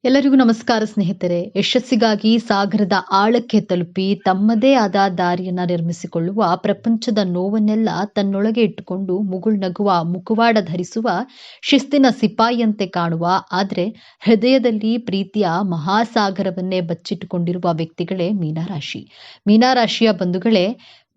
ಎಲ್ಲರಿಗೂ ನಮಸ್ಕಾರ ಸ್ನೇಹಿತರೆ. ಯಶಸ್ಸಿಗಾಗಿ ಸಾಗರದ ಆಳಕ್ಕೆ ತಲುಪಿ ತಮ್ಮದೇ ಆದ ದಾರಿಯನ್ನ ನಿರ್ಮಿಸಿಕೊಳ್ಳುವ, ಪ್ರಪಂಚದ ನೋವನ್ನೆಲ್ಲ ತನ್ನೊಳಗೆ ಇಟ್ಟುಕೊಂಡು ಮುಗುಳ್ನಗುವ, ಮುಖವಾಡ ಧರಿಸುವ, ಶಿಸ್ತಿನ ಸಿಪಾಯಿಯಂತೆ ಕಾಣುವ, ಆದರೆ ಹೃದಯದಲ್ಲಿ ಪ್ರೀತಿಯ ಮಹಾಸಾಗರವನ್ನೇ ಬಚ್ಚಿಟ್ಟುಕೊಂಡಿರುವ ವ್ಯಕ್ತಿಗಳೇ ಮೀನರಾಶಿ. ಮೀನರಾಶಿಯ ಬಂಧುಗಳೇ,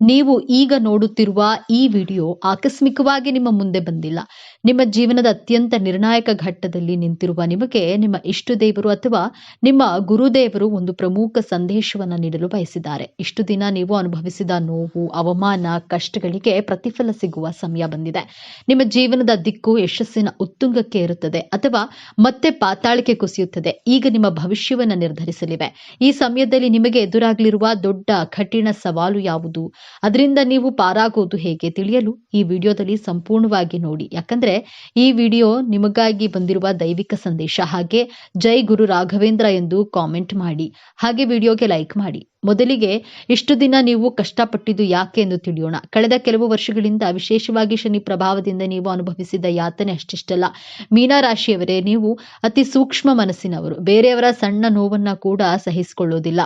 ನೀವು ಈಗ ನೋಡುತ್ತಿರುವ ಈ ವಿಡಿಯೋ ಆಕಸ್ಮಿಕವಾಗಿ ನಿಮ್ಮ ಮುಂದೆ ಬಂದಿಲ್ಲ. ನಿಮ್ಮ ಜೀವನದ ಅತ್ಯಂತ ನಿರ್ಣಾಯಕ ಘಟ್ಟದಲ್ಲಿ ನಿಂತಿರುವ ನಿಮಗೆ ನಿಮ್ಮ ಇಷ್ಟ ದೇವರು ಅಥವಾ ನಿಮ್ಮ ಗುರುದೇವರು ಒಂದು ಪ್ರಮುಖ ಸಂದೇಶವನ್ನು ನೀಡಲು ಬಯಸಿದ್ದಾರೆ. ಇಷ್ಟು ದಿನ ನೀವು ಅನುಭವಿಸಿದ ನೋವು, ಅವಮಾನ, ಕಷ್ಟಗಳಿಗೆ ಪ್ರತಿಫಲ ಸಿಗುವ ಸಮಯ ಬಂದಿದೆ. ನಿಮ್ಮ ಜೀವನದ ದಿಕ್ಕು ಯಶಸ್ಸಿನ ಉತ್ತುಂಗಕ್ಕೆ ಇರುತ್ತದೆ ಅಥವಾ ಮತ್ತೆ ಪಾತಾಳಕ್ಕೆ ಕುಸಿಯುತ್ತದೆ. ಈಗ ನಿಮ್ಮ ಭವಿಷ್ಯವನ್ನು ನಿರ್ಧರಿಸಲಿವೆ. ಈ ಸಮಯದಲ್ಲಿ ನಿಮಗೆ ಎದುರಾಗಲಿರುವ ದೊಡ್ಡ ಕಠಿಣ ಸವಾಲು ಯಾವುದು, ಅದರಿಂದ ನೀವು ಪಾರಾಗೋದು ಹೇಗೆ ತಿಳಿಯಲು ಈ ವಿಡಿಯೋದಲ್ಲಿ ಸಂಪೂರ್ಣವಾಗಿ ನೋಡಿ. ಯಾಕಂದ್ರೆ ಈ ವಿಡಿಯೋ ನಿಮಗಾಗಿ ಬಂದಿರುವ ದೈವಿಕ ಸಂದೇಶ. ಹಾಗೆ ಜೈ ಗುರು ರಾಘವೇಂದ್ರ ಎಂದು ಕಾಮೆಂಟ್ ಮಾಡಿ, ಹಾಗೆ ವಿಡಿಯೋಗೆ ಲೈಕ್ ಮಾಡಿ. ಮೊದಲಿಗೆ ಇಷ್ಟು ದಿನ ನೀವು ಕಷ್ಟಪಟ್ಟಿದ್ದು ಯಾಕೆ ಎಂದು ತಿಳಿಯೋಣ. ಕಳೆದ ಕೆಲವು ವರ್ಷಗಳಿಂದ ವಿಶೇಷವಾಗಿ ಶನಿ ಪ್ರಭಾವದಿಂದ ನೀವು ಅನುಭವಿಸಿದ ಯಾತನೆ ಅಷ್ಟಿಷ್ಟಲ್ಲ. ಮೀನರಾಶಿಯವರೇ, ನೀವು ಅತಿ ಸೂಕ್ಷ್ಮ ಮನಸ್ಸಿನವರು. ಬೇರೆಯವರ ಸಣ್ಣ ನೋವನ್ನ ಕೂಡ ಸಹಿಸಿಕೊಳ್ಳೋದಿಲ್ಲ.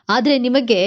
ಆದ್ರೆ ನಿಮಗೆ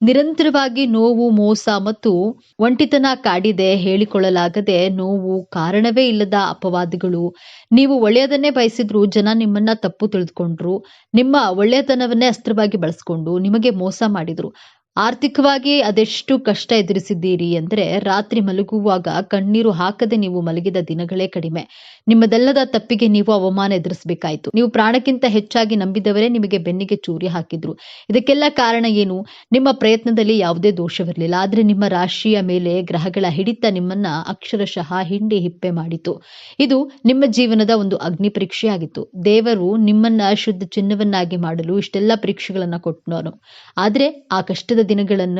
ನಿರಂತರವಾಗಿ ನೋವು, ಮೋಸ ಮತ್ತು ಒಂಟಿತನ ಕಾಡಿದೆ. ಹೇಳಿಕೊಳ್ಳಲಾಗದೆ ನೋವು, ಕಾರಣವೇ ಇಲ್ಲದ ಅಪವಾದಗಳು. ನೀವು ಒಳ್ಳೆಯದನ್ನೇ ಬಯಸಿದ್ರು ಜನ ನಿಮ್ಮನ್ನ ತಪ್ಪು ತಿಳಿದುಕೊಂಡ್ರು. ನಿಮ್ಮ ಒಳ್ಳೆಯತನವನ್ನೇ ಅಸ್ತ್ರವಾಗಿ ಬಳಸ್ಕೊಂಡು ನಿಮಗೆ ಮೋಸ ಮಾಡಿದ್ರು. ಆರ್ಥಿಕವಾಗಿ ಅದೆಷ್ಟು ಕಷ್ಟ ಎದುರಿಸಿದ್ದೀರಿ ಅಂದರೆ, ರಾತ್ರಿ ಮಲಗುವಾಗ ಕಣ್ಣೀರು ಹಾಕದೆ ನೀವು ಮಲಗಿದ ದಿನಗಳೇ ಕಡಿಮೆ. ನಿಮ್ಮದೆಲ್ಲದ ತಪ್ಪಿಗೆ ನೀವು ಅವಮಾನ ಎದುರಿಸಬೇಕಾಯಿತು. ನೀವು ಪ್ರಾಣಕ್ಕಿಂತ ಹೆಚ್ಚಾಗಿ ನಂಬಿದವರೇ ನಿಮಗೆ ಬೆನ್ನಿಗೆ ಚೂರಿ ಹಾಕಿದ್ರು. ಇದಕ್ಕೆಲ್ಲ ಕಾರಣ ಏನು? ನಿಮ್ಮ ಪ್ರಯತ್ನದಲ್ಲಿ ಯಾವುದೇ ದೋಷವಿರಲಿಲ್ಲ. ಆದ್ರೆ ನಿಮ್ಮ ರಾಶಿಯ ಮೇಲೆ ಗ್ರಹಗಳ ಹಿಡಿತ ನಿಮ್ಮನ್ನ ಅಕ್ಷರಶಃ ಹಿಂಡಿ ಹಿಪ್ಪೆ ಮಾಡಿತು. ಇದು ನಿಮ್ಮ ಜೀವನದ ಒಂದು ಅಗ್ನಿ ಪರೀಕ್ಷೆಯಾಗಿತ್ತು. ದೇವರು ನಿಮ್ಮನ್ನ ಶುದ್ಧ ಚಿನ್ನವನ್ನಾಗಿ ಮಾಡಲು ಇಷ್ಟೆಲ್ಲ ಪರೀಕ್ಷೆಗಳನ್ನ ಕೊಟ್ಟನು. ಆದ್ರೆ ಆ ಕಷ್ಟದ ದಿನಗಳನ್ನ,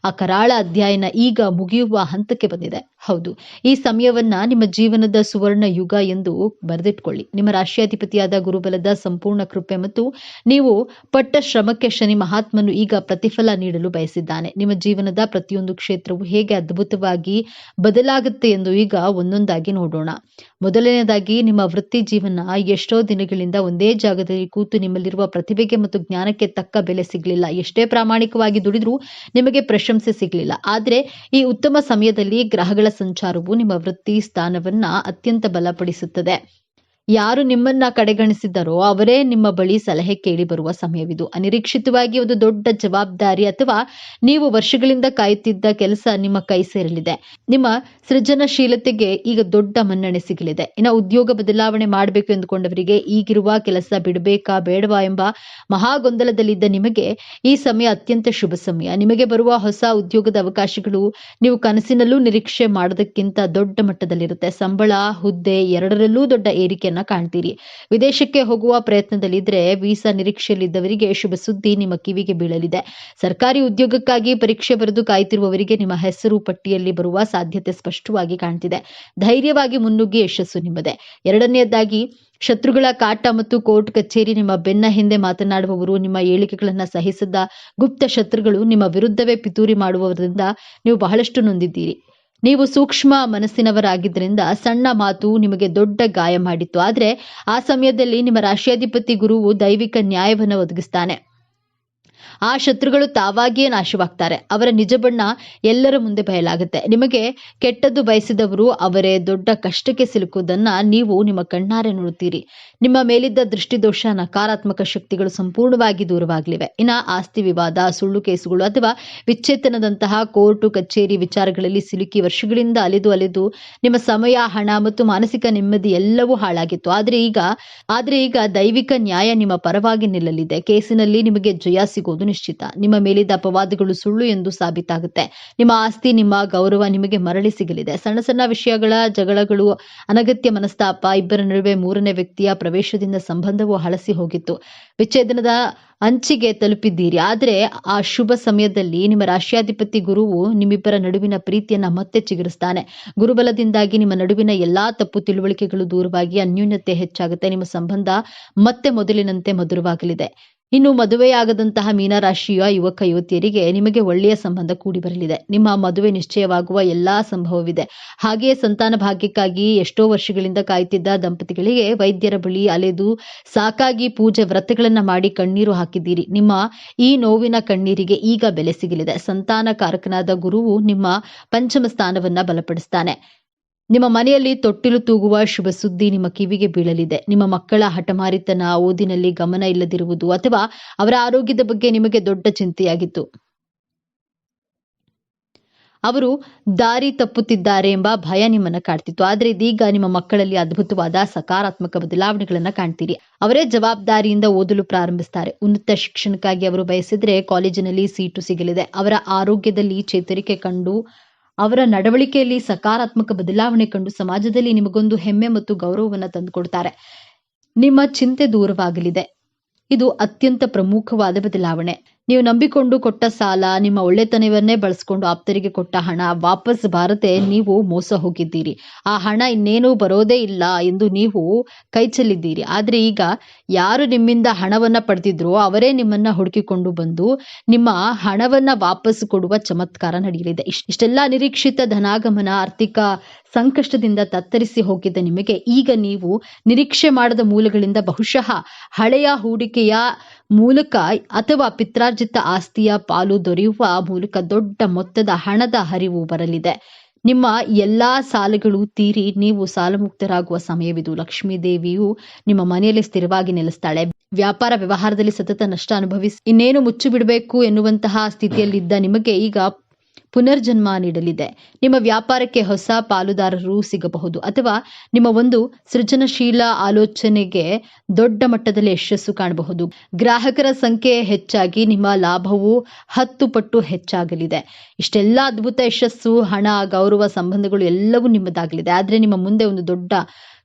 ಆ ಕರಾಳ ಅಧ್ಯಾಯನ ಈಗ ಮುಗಿಯುವ ಹಂತಕ್ಕೆ ಬಂದಿದೆ. ಹೌದು, ಈ ಸಮಯವನ್ನ ನಿಮ್ಮ ಜೀವನದ ಸುವರ್ಣ ಯುಗ ಎಂದು ಬರೆದಿಟ್ಕೊಳ್ಳಿ. ನಿಮ್ಮ ರಾಶಿಯಾಧಿಪತಿಯಾದ ಗುರುಬಲದ ಸಂಪೂರ್ಣ ಕೃಪೆ ಮತ್ತು ನೀವು ಪಟ್ಟ ಶ್ರಮಕ್ಕೆ ಶನಿ ಮಹಾತ್ಮನು ಈಗ ಪ್ರತಿಫಲ ನೀಡಲು ಬಯಸಿದ್ದಾನೆ. ನಿಮ್ಮ ಜೀವನದ ಪ್ರತಿಯೊಂದು ಕ್ಷೇತ್ರವು ಹೇಗೆ ಅದ್ಭುತವಾಗಿ ಬದಲಾಗುತ್ತೆ ಎಂದು ಈಗ ಒಂದೊಂದಾಗಿ ನೋಡೋಣ. ಮೊದಲನೇದಾಗಿ, ನಿಮ್ಮ ವೃತ್ತಿ ಜೀವನ. ಎಷ್ಟೋ ದಿನಗಳಿಂದ ಒಂದೇ ಜಾಗದಲ್ಲಿ ಕೂತು ನಿಮ್ಮಲ್ಲಿರುವ ಪ್ರತಿಭೆಗೆ ಮತ್ತು ಜ್ಞಾನಕ್ಕೆ ತಕ್ಕ ಬೆಲೆ ಸಿಗಲಿಲ್ಲ. ಎಷ್ಟೇ ಪ್ರಾಮಾಣಿಕವಾಗಿ ದುಡಿದ್ರೂ ನಿಮಗೆ ಪ್ರಶಂಸೆ ಸಿಗಲಿಲ್ಲ. ಆದ್ರೆ ಈ ಉತ್ತಮ ಸಮಯದಲ್ಲಿ ಗ್ರಹಗಳ ಸಂಚಾರವು ನಿಮ್ಮ ವೃತ್ತಿ ಸ್ಥಾನವನ್ನ ಅತ್ಯಂತ ಬಲಪಡಿಸುತ್ತದೆ. ಯಾರು ನಿಮ್ಮನ್ನ ಕಡೆಗಣಿಸಿದ್ದಾರೋ ಅವರೇ ನಿಮ್ಮ ಬಳಿ ಸಲಹೆ ಕೇಳಿ ಬರುವ ಸಮಯವಿದು. ಅನಿರೀಕ್ಷಿತವಾಗಿ ಒಂದು ದೊಡ್ಡ ಜವಾಬ್ದಾರಿ ಅಥವಾ ನೀವು ವರ್ಷಗಳಿಂದ ಕಾಯುತ್ತಿದ್ದ ಕೆಲಸ ನಿಮ್ಮ ಕೈ ಸೇರಲಿದೆ. ನಿಮ್ಮ ಸೃಜನಶೀಲತೆಗೆ ಈಗ ದೊಡ್ಡ ಮನ್ನಣೆ ಸಿಗಲಿದೆ. ಇನ್ನು ಉದ್ಯೋಗ ಬದಲಾವಣೆ ಮಾಡಬೇಕು ಎಂದುಕೊಂಡವರಿಗೆ ಈಗಿರುವ ಕೆಲಸ ಬಿಡಬೇಕಾ ಬೇಡವಾ ಎಂಬ ಮಹಾಗೊಂದಲದಲ್ಲಿದ್ದ ನಿಮಗೆ ಈ ಸಮಯ ಅತ್ಯಂತ ಶುಭ ಸಮಯ. ನಿಮಗೆ ಬರುವ ಹೊಸ ಉದ್ಯೋಗದ ಅವಕಾಶಗಳು ನೀವು ಕನಸಿನಲ್ಲೂ ನಿರೀಕ್ಷೆ ಮಾಡೋದಕ್ಕಿಂತ ದೊಡ್ಡ ಮಟ್ಟದಲ್ಲಿರುತ್ತೆ. ಸಂಬಳ, ಹುದ್ದೆ ಎರಡರಲ್ಲೂ ದೊಡ್ಡ ಏರಿಕೆ ಕಾಣ್ತೀರಿ. ವಿದೇಶಕ್ಕೆ ಹೋಗುವ ಪ್ರಯತ್ನದಲ್ಲಿದ್ರೆ ವೀಸಾ ನಿರೀಕ್ಷೆಯಲ್ಲಿದ್ದವರಿಗೆ ಶುಭ ಸುದ್ದಿ ನಿಮ್ಮ ಕಿವಿಗೆ ಬೀಳಲಿದೆ. ಸರ್ಕಾರಿ ಉದ್ಯೋಗಕ್ಕಾಗಿ ಪರೀಕ್ಷೆ ಬರೆದು ಕಾಯ್ತಿರುವವರಿಗೆ ನಿಮ್ಮ ಹೆಸರು ಪಟ್ಟಿಯಲ್ಲಿ ಬರುವ ಸಾಧ್ಯತೆ ಸ್ಪಷ್ಟವಾಗಿ ಕಾಣ್ತಿದೆ. ಧೈರ್ಯವಾಗಿ ಮುನ್ನುಗ್ಗಿ ಯಶಸ್ಸು ನಿಮ್ಮದೇ. ಎರಡನೆಯದಾಗಿ, ಶತ್ರುಗಳ ಕಾಟ ಮತ್ತು ಕೋರ್ಟ್ ಕಚೇರಿ. ನಿಮ್ಮ ಬೆನ್ನ ಹಿಂದೆ ಮಾತನಾಡುವವರು, ನಿಮ್ಮ ಹೇಳಿಕೆಗಳನ್ನ ಸಹಿಸದ ಗುಪ್ತ ಶತ್ರುಗಳು ನಿಮ್ಮ ವಿರುದ್ಧವೇ ಪಿತೂರಿ ಮಾಡುವುದರಿಂದ ನೀವು ಬಹಳಷ್ಟು ನೊಂದಿದ್ದೀರಿ. ನೀವು ಸೂಕ್ಷ್ಮ ಮನಸ್ಸಿನವರಾಗಿದ್ದರಿಂದ ಸಣ್ಣ ಮಾತು ನಿಮಗೆ ದೊಡ್ಡ ಗಾಯ ಮಾಡಿತ್ತು. ಆದ್ರೆ ಆ ಸಮಯದಲ್ಲಿ ನಿಮ್ಮ ರಾಶಿಯಾಧಿಪತಿ ಗುರುವು ದೈವಿಕ ನ್ಯಾಯವನ್ನು ಒದಗಿಸ್ತಾನೆ. ಆ ಶತ್ರುಗಳು ತಾವಾಗಿಯೇ ನಾಶವಾಗ್ತಾರೆ. ಅವರ ನಿಜ ಬಣ್ಣ ಎಲ್ಲರ ಮುಂದೆ ಬಯಲಾಗುತ್ತೆ. ನಿಮಗೆ ಕೆಟ್ಟದ್ದು ಬಯಸಿದವರು ಅವರೇ ದೊಡ್ಡ ಕಷ್ಟಕ್ಕೆ ಸಿಲುಕುವುದನ್ನ ನೀವು ನಿಮ್ಮ ಕಣ್ಣಾರೆ ನೋಡುತ್ತೀರಿ. ನಿಮ್ಮ ಮೇಲಿದ್ದ ದೃಷ್ಟಿದೋಷ, ನಕಾರಾತ್ಮಕ ಶಕ್ತಿಗಳು ಸಂಪೂರ್ಣವಾಗಿ ದೂರವಾಗಲಿವೆ. ಇನ್ನ ಆಸ್ತಿ ವಿವಾದ, ಸುಳ್ಳು ಕೇಸುಗಳು ಅಥವಾ ವಿಚ್ಛೇದನದಂತಹ ಕೋರ್ಟು ಕಚೇರಿ ವಿಚಾರಗಳಲ್ಲಿ ಸಿಲುಕಿ ವರ್ಷಗಳಿಂದ ಅಲೆದು ನಿಮ್ಮ ಸಮಯ, ಹಣ ಮತ್ತು ಮಾನಸಿಕ ನೆಮ್ಮದಿ ಎಲ್ಲವೂ ಹಾಳಾಗಿತ್ತು. ಆದ್ರೆ ಈಗ ದೈವಿಕ ನ್ಯಾಯ ನಿಮ್ಮ ಪರವಾಗಿ ನಿಲ್ಲಲಿದೆ. ಕೇಸಿನಲ್ಲಿ ನಿಮಗೆ ಜಯ ಸಿಗೋದು ನಿಶ್ಚಿತ. ನಿಮ್ಮ ಮೇಲಿದ್ದ ಅಪವಾದಗಳು ಸುಳ್ಳು ಎಂದು ಸಾಬೀತಾಗುತ್ತೆ. ನಿಮ್ಮ ಆಸ್ತಿ, ನಿಮ್ಮ ಗೌರವ ನಿಮಗೆ ಮರಳಿ ಸಿಗಲಿದೆ. ಸಣ್ಣ ಸಣ್ಣ ವಿಷಯಗಳ ಜಗಳಗಳು, ಅನಗತ್ಯ ಮನಸ್ತಾಪ, ಇಬ್ಬರ ನಡುವೆ ಮೂರನೇ ವ್ಯಕ್ತಿಯ ಪ್ರವೇಶದಿಂದ ಸಂಬಂಧವು ಹಳಸಿ ಹೋಗಿತ್ತು. ವಿಚ್ಛೇದನದ ಅಂಚಿಗೆ ತಲುಪಿದ್ದೀರಿ. ಆದ್ರೆ ಆ ಶುಭ ಸಮಯದಲ್ಲಿ ನಿಮ್ಮ ರಾಶಿಯಾಧಿಪತಿ ಗುರುವು ನಿಮ್ಮಿಬ್ಬರ ನಡುವಿನ ಪ್ರೀತಿಯನ್ನ ಮತ್ತೆ ಚಿಗುರಿಸ್ತಾನೆ. ಗುರುಬಲದಿಂದಾಗಿ ನಿಮ್ಮ ನಡುವಿನ ಎಲ್ಲಾ ತಪ್ಪು ತಿಳುವಳಿಕೆಗಳು ದೂರವಾಗಿ ಅನ್ಯೂನ್ಯತೆ ಹೆಚ್ಚಾಗುತ್ತೆ. ನಿಮ್ಮ ಸಂಬಂಧ ಮತ್ತೆ ಮೊದಲಿನಂತೆ ಮಧುರವಾಗಲಿದೆ. ಇನ್ನು ಮದುವೆಯಾಗದಂತಹ ಮೀನರಾಶಿಯ ಯುವಕ ಯುವತಿಯರಿಗೆ ನಿಮಗೆ ಒಳ್ಳೆಯ ಸಂಬಂಧ ಕೂಡಿ ಬರಲಿದೆ. ನಿಮ್ಮ ಮದುವೆ ನಿಶ್ಚಯವಾಗುವ ಎಲ್ಲಾ ಸಂಭವವಿದೆ. ಹಾಗೆಯೇ ಸಂತಾನ ಭಾಗ್ಯಕ್ಕಾಗಿ ಎಷ್ಟೋ ವರ್ಷಗಳಿಂದ ಕಾಯುತ್ತಿದ್ದ ದಂಪತಿಗಳಿಗೆ ವೈದ್ಯರ ಬಳಿ ಅಲೆದು ಸಾಕಾಗಿ ಪೂಜೆ ವ್ರತಗಳನ್ನ ಮಾಡಿ ಕಣ್ಣೀರು ಹಾಕಿದ್ದೀರಿ. ನಿಮ್ಮ ಈ ನೋವಿನ ಕಣ್ಣೀರಿಗೆ ಈಗ ಬೆಲೆ ಸಿಗಲಿದೆ. ಸಂತಾನಕಾರಕನಾದ ಗುರುವು ನಿಮ್ಮ ಪಂಚಮ ಸ್ಥಾನವನ್ನ ಬಲಪಡಿಸ್ತಾನೆ. ನಿಮ್ಮ ಮನೆಯಲ್ಲಿ ತೊಟ್ಟಿಲು ತೂಗುವ ಶುಭ ಸುದ್ದಿ ನಿಮ್ಮ ಕಿವಿಗೆ ಬೀಳಲಿದೆ. ನಿಮ್ಮ ಮಕ್ಕಳ ಹಠಮಾರಿತನ, ಓದಿನಲ್ಲಿ ಗಮನ ಇಲ್ಲದಿರುವುದು ಅಥವಾ ಅವರ ಆರೋಗ್ಯದ ಬಗ್ಗೆ ನಿಮಗೆ ದೊಡ್ಡ ಚಿಂತೆಯಾಗಿತ್ತು. ಅವರು ದಾರಿ ತಪ್ಪುತ್ತಿದ್ದಾರೆ ಎಂಬ ಭಯ ನಿಮ್ಮನ್ನ ಕಾಡ್ತಿತ್ತು. ಆದ್ರೆ ಇದೀಗ ನಿಮ್ಮ ಮಕ್ಕಳಲ್ಲಿ ಅದ್ಭುತವಾದ ಸಕಾರಾತ್ಮಕ ಬದಲಾವಣೆಗಳನ್ನ ಕಾಣ್ತೀರಿ. ಅವರೇ ಜವಾಬ್ದಾರಿಯಿಂದ ಓದಲು ಪ್ರಾರಂಭಿಸ್ತಾರೆ. ಉನ್ನತ ಶಿಕ್ಷಣಕ್ಕಾಗಿ ಅವರು ಬಯಸಿದ್ರೆ ಕಾಲೇಜಿನಲ್ಲಿ ಸೀಟು ಸಿಗಲಿದೆ. ಅವರ ಆರೋಗ್ಯದಲ್ಲಿ ಚೇತರಿಕೆ ಕಂಡು, ಅವರ ನಡವಳಿಕೆಯಲ್ಲಿ ಸಕಾರಾತ್ಮಕ ಬದಲಾವಣೆ ಕಂಡು ಸಮಾಜದಲ್ಲಿ ನಿಮಗೊಂದು ಹೆಮ್ಮೆ ಮತ್ತು ಗೌರವವನ್ನು ತಂದುಕೊಡ್ತಾರೆ. ನಿಮ್ಮ ಚಿಂತೆ ದೂರವಾಗಲಿದೆ. ಇದು ಅತ್ಯಂತ ಪ್ರಮುಖವಾದ ಬದಲಾವಣೆ. ನೀವು ನಂಬಿಕೊಂಡು ಕೊಟ್ಟ ಸಾಲ, ನಿಮ್ಮ ಒಳ್ಳೆತನವನ್ನೇ ಬಳಸಿಕೊಂಡು ಆಪ್ತರಿಗೆ ಕೊಟ್ಟ ಹಣ ವಾಪಸ್ ಬಾರದೆ ನೀವು ಮೋಸ ಹೋಗಿದ್ದೀರಿ. ಆ ಹಣ ಇನ್ನೇನೂ ಬರೋದೇ ಇಲ್ಲ ಎಂದು ನೀವು ಕೈ ಚೆಲ್ಲಿದ್ದೀರಿ. ಆದ್ರೆ ಈಗ ಯಾರು ನಿಮ್ಮಿಂದ ಹಣವನ್ನ ಪಡೆದಿದ್ರೋ ಅವರೇ ನಿಮ್ಮನ್ನ ಹುಡುಕಿಕೊಂಡು ಬಂದು ನಿಮ್ಮ ಹಣವನ್ನ ವಾಪಸ್ ಕೊಡುವ ಚಮತ್ಕಾರ ನಡೆಯಲಿದೆ. ಇಷ್ಟೆಲ್ಲ ಅನಿರೀಕ್ಷಿತ ಧನಾಗಮನ, ಆರ್ಥಿಕ ಸಂಕಷ್ಟದಿಂದ ತತ್ತರಿಸಿ ಹೋಗಿದ್ದ ನಿಮಗೆ ಈಗ ನೀವು ನಿರೀಕ್ಷೆ ಮಾಡದ ಮೂಲಗಳಿಂದ ಬಹುಶಃ ಹಳೆಯ ಹೂಡಿಕೆಯ ಮೂಲಕ ಅಥವಾ ಪಿತ್ರಾರ್ಜಿತ ಆಸ್ತಿಯ ಪಾಲು ದೊರೆಯುವ ಮೂಲಕ ದೊಡ್ಡ ಮೊತ್ತದ ಹಣದ ಹರಿವು ಬರಲಿದೆ. ನಿಮ್ಮ ಎಲ್ಲಾ ಸಾಲಗಳು ತೀರಿ ನೀವು ಸಾಲಮುಕ್ತರಾಗುವ ಸಮಯವಿದು. ಲಕ್ಷ್ಮೀ ದೇವಿಯು ನಿಮ್ಮ ಮನೆಯಲ್ಲಿ ಸ್ಥಿರವಾಗಿ ನೆಲೆಸ್ತಾಳೆ. ವ್ಯಾಪಾರ ವ್ಯವಹಾರದಲ್ಲಿ ಸತತ ನಷ್ಟ ಅನುಭವಿಸಿ ಇನ್ನೇನು ಮುಚ್ಚಿ ಬಿಡಬೇಕು ಎನ್ನುವಂತಹ ಸ್ಥಿತಿಯಲ್ಲಿದ್ದ ನಿಮಗೆ ಈಗ ಪುನರ್ಜನ್ಮ ನೀಡಲಿದೆ. ನಿಮ್ಮ ವ್ಯಾಪಾರಕ್ಕೆ ಹೊಸ ಪಾಲುದಾರರು ಸಿಗಬಹುದು ಅಥವಾ ನಿಮ್ಮ ಒಂದು ಸೃಜನಶೀಲ ಆಲೋಚನೆಗೆ ದೊಡ್ಡ ಮಟ್ಟದಲ್ಲಿ ಯಶಸ್ಸು ಕಾಣಬಹುದು. ಗ್ರಾಹಕರ ಸಂಖ್ಯೆ ಹೆಚ್ಚಾಗಿ ನಿಮ್ಮ ಲಾಭವು 10 ಪಟ್ಟು ಹೆಚ್ಚಾಗಲಿದೆ. ಇಷ್ಟೆಲ್ಲ ಅದ್ಭುತ ಯಶಸ್ಸು, ಹಣ, ಗೌರವ, ಸಂಬಂಧಗಳು ಎಲ್ಲವೂ ನಿಮ್ಮದಾಗಲಿದೆ. ಆದ್ರೆ ನಿಮ್ಮ ಮುಂದೆ ಒಂದು ದೊಡ್ಡ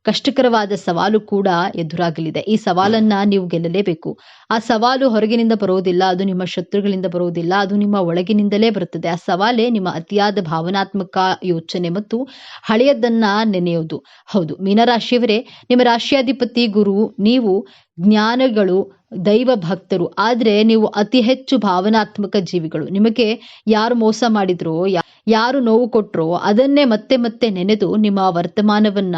ಕಷ್ಟಕರವಾದ ಸವಾಲು ಕೂಡ ಎದುರಾಗಲಿದೆ. ಈ ಸವಾಲನ್ನ ನೀವು ಗೆಲ್ಲಲೇಬೇಕು. ಆ ಸವಾಲು ಹೊರಗಿನಿಂದ ಬರೋದಿಲ್ಲ, ಅದು ನಿಮ್ಮ ಶತ್ರುಗಳಿಂದ ಬರೋದಿಲ್ಲ, ಅದು ನಿಮ್ಮ ಒಳಗಿನಿಂದಲೇ ಬರುತ್ತದೆ. ಆ ಸವಾಲೇ ನಿಮ್ಮ ಅತಿಯಾದ ಭಾವನಾತ್ಮಕ ಯೋಚನೆ ಮತ್ತು ಹಳೆಯದನ್ನ ನೆನೆಯೋದು. ಹೌದು ಮೀನರಾಶಿಯವರೇ, ನಿಮ್ಮ ರಾಶಿಯಾಧಿಪತಿ ಗುರು. ನೀವು ಜ್ಞಾನಗಳು, ದೈವ ಭಕ್ತರು, ಆದ್ರೆ ನೀವು ಅತಿ ಹೆಚ್ಚು ಭಾವನಾತ್ಮಕ ಜೀವಿಗಳು. ನಿಮಗೆ ಯಾರು ಮೋಸ ಮಾಡಿದ್ರೋ, ಯಾರು ನೋವು ಕೊಟ್ರೋ ಅದನ್ನೇ ಮತ್ತೆ ಮತ್ತೆ ನೆನೆದು ನಿಮ್ಮ ವರ್ತಮಾನವನ್ನ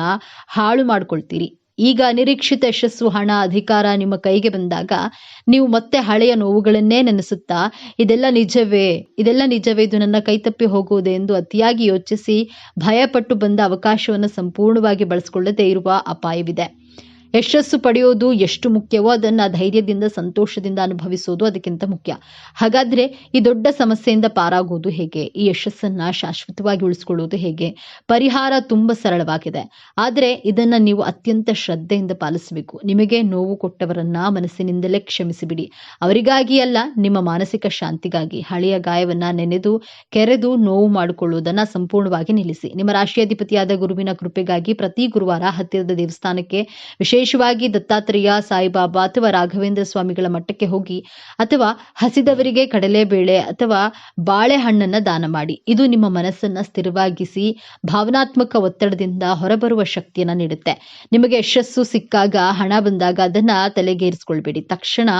ಹಾಳು ಮಾಡ್ಕೊಳ್ತೀರಿ. ಈಗ ಅನಿರೀಕ್ಷಿತ ಯಶಸ್ಸು, ಹಣ, ಅಧಿಕಾರ ನಿಮ್ಮ ಕೈಗೆ ಬಂದಾಗ ನೀವು ಮತ್ತೆ ಹಳೆಯ ನೋವುಗಳನ್ನೇ ನೆನೆಸುತ್ತಾ ಇದೆಲ್ಲ ನಿಜವೇ, ಇದು ನನ್ನ ಕೈತಪ್ಪಿ ಹೋಗುವುದೇ ಎಂದು ಅತಿಯಾಗಿ ಯೋಚಿಸಿ ಭಯಪಟ್ಟು ಬಂದ ಅವಕಾಶವನ್ನು ಸಂಪೂರ್ಣವಾಗಿ ಬಳಸಿಕೊಳ್ಳದೆ ಇರುವ ಅಪಾಯವಿದೆ. ಯಶಸ್ಸು ಪಡೆಯೋದು ಎಷ್ಟು ಮುಖ್ಯವೋ ಅದನ್ನ ಧೈರ್ಯದಿಂದ, ಸಂತೋಷದಿಂದ ಅನುಭವಿಸೋದು ಅದಕ್ಕಿಂತ ಮುಖ್ಯ. ಹಾಗಾದ್ರೆ ಈ ದೊಡ್ಡ ಸಮಸ್ಯೆಯಿಂದ ಪಾರಾಗೋದು ಹೇಗೆ? ಈ ಯಶಸ್ಸನ್ನ ಶಾಶ್ವತವಾಗಿ ಉಳಿಸ್ಕೊಳ್ಳೋದು ಹೇಗೆ? ಪರಿಹಾರ ತುಂಬಾ ಸರಳವಾಗಿದೆ. ಆದ್ರೆ ಇದನ್ನ ನೀವು ಅತ್ಯಂತ ಶ್ರದ್ಧೆಯಿಂದ ಪಾಲಿಸಬೇಕು. ನಿಮಗೆ ನೋವು ಕೊಟ್ಟವರನ್ನ ಮನಸ್ಸಿನಿಂದಲೇ ಕ್ಷಮಿಸಿಬಿಡಿ. ಅವರಿಗಾಗಿ ಅಲ್ಲ, ನಿಮ್ಮ ಮಾನಸಿಕ ಶಾಂತಿಗಾಗಿ. ಹಳೆಯ ಗಾಯವನ್ನ ನೆನೆದು ಕೆರೆದು ನೋವು ಮಾಡಿಕೊಳ್ಳುವುದನ್ನ ಸಂಪೂರ್ಣವಾಗಿ ನಿಲ್ಲಿಸಿ. ನಿಮ್ಮ ರಾಶಿಯಾಧಿಪತಿಯಾದ ಗುರುವಿನ ಕೃಪೆಗಾಗಿ ಪ್ರತಿ ಗುರುವಾರ ಹತ್ತಿರದ ದೇವಸ್ಥಾನಕ್ಕೆ, ವಿಶೇಷವಾಗಿ ದತ್ತಾತ್ರೇಯ, ಸಾಯಿಬಾಬಾ ಅಥವಾ ರಾಘವೇಂದ್ರ ಸ್ವಾಮಿಗಳ ಮಠಕ್ಕೆ ಹೋಗಿ ಅಥವಾ ಹಸಿದವರಿಗೆ ಕಡಲೆಬೇಳೆ ಅಥವಾ ಬಾಳೆಹಣ್ಣನ್ನ ದಾನ ಮಾಡಿ. ಇದು ನಿಮ್ಮ ಮನಸ್ಸನ್ನ ಸ್ಥಿರವಾಗಿಸಿ ಭಾವನಾತ್ಮಕ ಒತ್ತಡದಿಂದ ಹೊರಬರುವ ಶಕ್ತಿಯನ್ನ ನೀಡುತ್ತೆ. ನಿಮಗೆ ಯಶಸ್ಸು ಸಿಕ್ಕಾಗ, ಹಣ ಬಂದಾಗ ಅದನ್ನ ತಲೆಗೇರಿಸಿಕೊಳ್ಬೇಡಿ. ತಕ್ಷಣ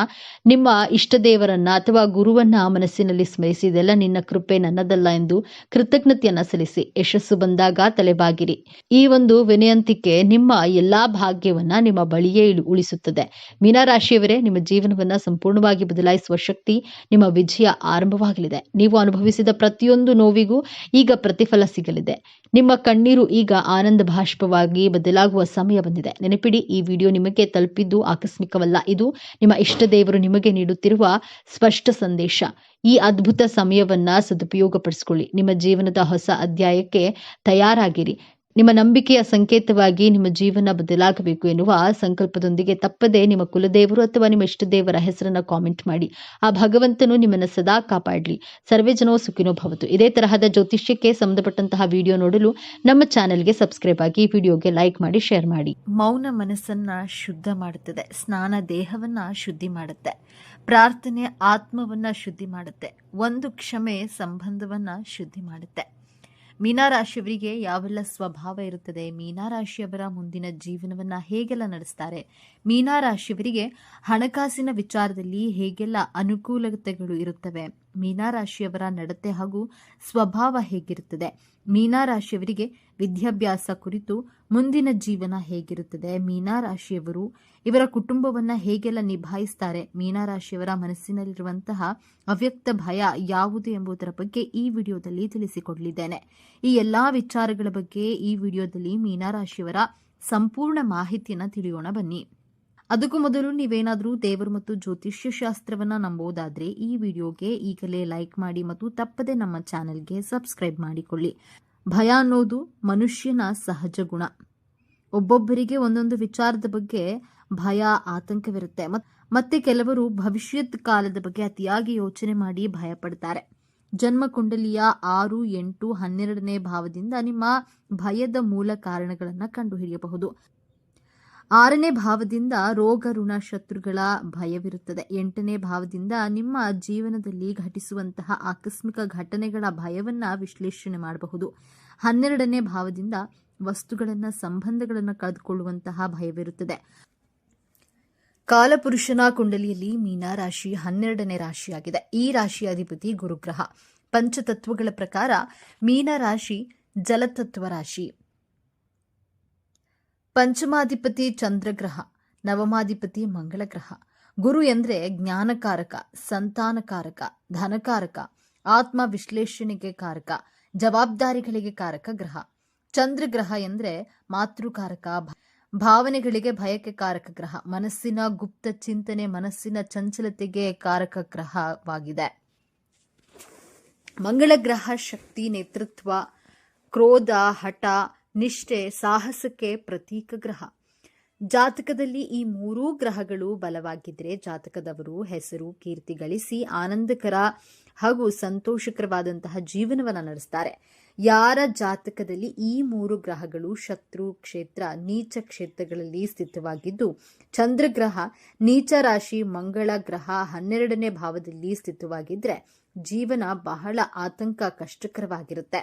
ನಿಮ್ಮ ಇಷ್ಟ ದೇವರನ್ನ ಅಥವಾ ಗುರುವನ್ನ ಮನಸ್ಸಿನಲ್ಲಿ ಸ್ಮರಿಸಿ, ಇದೆಲ್ಲ ನಿನ್ನ ಕೃಪೆ, ನನ್ನದಲ್ಲ ಎಂದು ಕೃತಜ್ಞತೆಯನ್ನ ಸಲ್ಲಿಸಿ. ಯಶಸ್ಸು ಬಂದಾಗ ತಲೆಬಾಗಿರಿ. ಈ ಒಂದು ವಿನಯಂತಿಕೆ ನಿಮ್ಮ ಎಲ್ಲಾ ಭಾಗ್ಯವನ್ನ ನಿಮ್ಮ ಬಳಿಯೇ ಉಳಿಸುತ್ತದೆ. ಮೀನರಾಶಿಯವರೇ, ನಿಮ್ಮ ಜೀವನವನ್ನ ಸಂಪೂರ್ಣವಾಗಿ ಬದಲಾಯಿಸುವ ಶಕ್ತಿ, ನಿಮ್ಮ ವಿಜಯ ಆರಂಭವಾಗಲಿದೆ. ನೀವು ಅನುಭವಿಸಿದ ಪ್ರತಿಯೊಂದು ನೋವಿಗೂ ಈಗ ಪ್ರತಿಫಲ ಸಿಗಲಿದೆ. ನಿಮ್ಮ ಕಣ್ಣೀರು ಈಗ ಆನಂದ ಭಾಷ್ಪವಾಗಿ ಬದಲಾಗುವ ಸಮಯ ಬಂದಿದೆ. ನೆನಪಿಡಿ, ಈ ವಿಡಿಯೋ ನಿಮಗೆ ತಲುಪಿದ್ದು ಆಕಸ್ಮಿಕವಲ್ಲ. ಇದು ನಿಮ್ಮ ಇಷ್ಟ ದೇವರು ನಿಮಗೆ ನೀಡುತ್ತಿರುವ ಸ್ಪಷ್ಟ ಸಂದೇಶ. ಈ ಅದ್ಭುತ ಸಮಯವನ್ನ ಸದುಪಯೋಗಪಡಿಸಿಕೊಳ್ಳಿ. ನಿಮ್ಮ ಜೀವನದ ಹೊಸ ಅಧ್ಯಾಯಕ್ಕೆ ತಯಾರಾಗಿರಿ. ನಿಮ್ಮ ನಂಬಿಕೆಯ ಸಂಕೇತವಾಗಿ ನಿಮ್ಮ ಜೀವನ ಬದಲಾಗಬೇಕು ಎನ್ನುವ ಸಂಕಲ್ಪದೊಂದಿಗೆ ತಪ್ಪದೆ ನಿಮ್ಮ ಕುಲದೇವರು ಅಥವಾ ನಿಮ್ಮ ಇಷ್ಟ ದೇವರ ಹೆಸರನ್ನ ಕಾಮೆಂಟ್ ಮಾಡಿ. ಆ ಭಗವಂತನು ನಿಮ್ಮನ್ನು ಸದಾ ಕಾಪಾಡಲಿ. ಸರ್ವೇ ಜನೋ ಸುಖಿನೋ ಭವತು. ಇದೇ ತರಹದ ಜ್ಯೋತಿಷ್ಯಕ್ಕೆ ಸಂಬಂಧಪಟ್ಟಂತಹ ವಿಡಿಯೋ ನೋಡಲು ನಮ್ಮ ಚಾನೆಲ್ಗೆ ಸಬ್ಸ್ಕ್ರೈಬ್ ಆಗಿ, ವಿಡಿಯೋಗೆ ಲೈಕ್ ಮಾಡಿ, ಶೇರ್ ಮಾಡಿ. ಮೌನ ಮನಸ್ಸನ್ನ ಶುದ್ಧ ಮಾಡುತ್ತದೆ. ಸ್ನಾನ ದೇಹವನ್ನ ಶುದ್ಧಿ ಮಾಡುತ್ತೆ. ಪ್ರಾರ್ಥನೆ ಆತ್ಮವನ್ನ ಶುದ್ಧಿ ಮಾಡುತ್ತೆ. ಒಂದು ಕ್ಷಮೆ ಸಂಬಂಧವನ್ನ ಶುದ್ಧಿ ಮಾಡುತ್ತೆ. ಮೀನರಾಶಿಯವರಿಗೆ ಯಾವೆಲ್ಲ ಸ್ವಭಾವ ಇರುತ್ತದೆ, ಮೀನರಾಶಿಯವರ ಮುಂದಿನ ಜೀವನವನ್ನ ಹೇಗೆಲ್ಲ ನಡೆಸ್ತಾರೆ, ಮೀನರಾಶಿಯವರಿಗೆ ಹಣಕಾಸಿನ ವಿಚಾರದಲ್ಲಿ ಹೇಗೆಲ್ಲ ಅನುಕೂಲತೆಗಳು ಇರುತ್ತವೆ, ಮೀನರಾಶಿಯವರ ನಡತೆ ಹಾಗೂ ಸ್ವಭಾವ ಹೇಗಿರುತ್ತದೆ, ಮೀನರಾಶಿಯವರಿಗೆ ವಿದ್ಯಾಭ್ಯಾಸ ಕುರಿತು ಮುಂದಿನ ಜೀವನ ಹೇಗಿರುತ್ತದೆ, ಮೀನರಾಶಿಯವರು ಇವರ ಕುಟುಂಬವನ್ನ ಹೇಗೆಲ್ಲ ನಿಭಾಯಿಸ್ತಾರೆ, ಮೀನರಾಶಿಯವರ ಮನಸ್ಸಿನಲ್ಲಿರುವಂತಹ ಅವ್ಯಕ್ತ ಭಯ ಯಾವುದು ಎಂಬುದರ ಬಗ್ಗೆ ಈ ವಿಡಿಯೋದಲ್ಲಿ ತಿಳಿಸಿಕೊಡಲಿದ್ದೇನೆ. ಈ ಎಲ್ಲಾ ವಿಚಾರಗಳ ಬಗ್ಗೆ ಈ ವಿಡಿಯೋದಲ್ಲಿ ಮೀನರಾಶಿಯವರ ಸಂಪೂರ್ಣ ಮಾಹಿತಿಯನ್ನು ತಿಳಿಯೋಣ ಬನ್ನಿ. ಅದಕ್ಕೂ ಮೊದಲು ನೀವೇನಾದರೂ ದೇವರು ಮತ್ತು ಜ್ಯೋತಿಷ್ಯ ಶಾಸ್ತ್ರವನ್ನ ನಂಬೋದಾದ್ರೆ ಈ ವಿಡಿಯೋಗೆ ಈಗಲೇ ಲೈಕ್ ಮಾಡಿ ಮತ್ತು ತಪ್ಪದೆ ನಮ್ಮ ಚಾನೆಲ್ಗೆ ಸಬ್ಸ್ಕ್ರೈಬ್ ಮಾಡಿಕೊಳ್ಳಿ. ಭಯ ಅನ್ನೋದು ಮನುಷ್ಯನ ಸಹಜ ಗುಣ. ಒಬ್ಬೊಬ್ಬರಿಗೆ ಒಂದೊಂದು ವಿಚಾರದ ಬಗ್ಗೆ ಭಯ, ಆತಂಕವಿರುತ್ತೆ. ಮತ್ತೆ ಕೆಲವರು ಭವಿಷ್ಯತ್ ಕಾಲದ ಬಗ್ಗೆ ಅತಿಯಾಗಿ ಯೋಚನೆ ಮಾಡಿ ಭಯ ಪಡ್ತಾರೆ. ಜನ್ಮ ಕುಂಡಲಿಯ 6, 8, 12ನೇ ಭಾವದಿಂದ ನಿಮ್ಮ ಭಯದ ಮೂಲ ಕಾರಣಗಳನ್ನು ಕಂಡುಹಿಡಿಯಬಹುದು. 6ನೇ ಭಾವದಿಂದ ರೋಗ, ಋಣ, ಶತ್ರುಗಳ ಭಯವಿರುತ್ತದೆ. 8ನೇ ಭಾವದಿಂದ ನಿಮ್ಮ ಜೀವನದಲ್ಲಿ ಘಟಿಸುವಂತಹ ಆಕಸ್ಮಿಕ ಘಟನೆಗಳ ಭಯವನ್ನ ವಿಶ್ಲೇಷಣೆ ಮಾಡಬಹುದು. 12ನೇ ಭಾವದಿಂದ ವಸ್ತುಗಳನ್ನ, ಸಂಬಂಧಗಳನ್ನು ಕಳೆದುಕೊಳ್ಳುವಂತಹ ಭಯವಿರುತ್ತದೆ. ಕಾಲಪುರುಷನ ಕುಂಡಲಿಯಲ್ಲಿ ಮೀನರಾಶಿ 12ನೇ ರಾಶಿಯಾಗಿದೆ. ಈ ರಾಶಿಯ ಅಧಿಪತಿ ಗುರುಗ್ರಹ. ಪಂಚತತ್ವಗಳ ಪ್ರಕಾರ ಮೀನರಾಶಿ ಜಲತತ್ವ ರಾಶಿ. ಪಂಚಮಾಧಿಪತಿ ಚಂದ್ರಗ್ರಹ, ನವಮಾಧಿಪತಿ ಮಂಗಳ ಗ್ರಹ. ಗುರು ಎಂದ್ರೆ ಜ್ಞಾನಕಾರಕ, ಸಂತಾನಕಾರಕ, ಧನಕಾರಕ, ಆತ್ಮ ವಿಶ್ಲೇಷಣೆಗೆ ಕಾರಕ, ಜವಾಬ್ದಾರಿಗಳಿಗೆ ಕಾರಕ ಗ್ರಹ. ಚಂದ್ರಗ್ರಹ ಎಂದ್ರೆ ಮಾತೃಕಾರಕ, ಭಾವನೆಗಳಿಗೆ ಭಯಕ್ಕೆ ಕಾರಕ ಗ್ರಹ, ಮನಸ್ಸಿನ ಗುಪ್ತ ಚಿಂತನೆ, ಮನಸ್ಸಿನ ಚಂಚಲತೆಗೆ ಕಾರಕ ಗ್ರಹವಾಗಿದೆ. ಮಂಗಳ ಗ್ರಹ ಶಕ್ತಿ, ನೇತೃತ್ವ, ಕ್ರೋಧ, ಹಠ, ನಿಷ್ಠೆ, ಸಾಹಸಕ್ಕೆ ಪ್ರತೀಕ ಗ್ರಹ. ಜಾತಕದಲ್ಲಿ ಈ 3 ಗ್ರಹಗಳು ಬಲವಾಗಿದ್ದರೆ ಜಾತಕದವರು ಹೆಸರು, ಕೀರ್ತಿ ಗಳಿಸಿ ಆನಂದಕರ ಹಾಗೂ ಸಂತೋಷಕರವಾದಂತಹ ಜೀವನವನ್ನು ನಡೆಸ್ತಾರೆ. ಯಾರ ಜಾತಕದಲ್ಲಿ ಈ 3 ಗ್ರಹಗಳು ಶತ್ರು ಕ್ಷೇತ್ರ, ನೀಚ ಕ್ಷೇತ್ರಗಳಲ್ಲಿ ಸ್ಥಿತವಾಗಿದ್ದು, ಚಂದ್ರಗ್ರಹ ನೀಚ ರಾಶಿ, ಮಂಗಳ ಗ್ರಹ 12ನೇ ಭಾವದಲ್ಲಿ ಸ್ಥಿತವಾಗಿದ್ರೆ ಜೀವನ ಬಹಳ ಆತಂಕ, ಕಷ್ಟಕರವಾಗಿರುತ್ತೆ.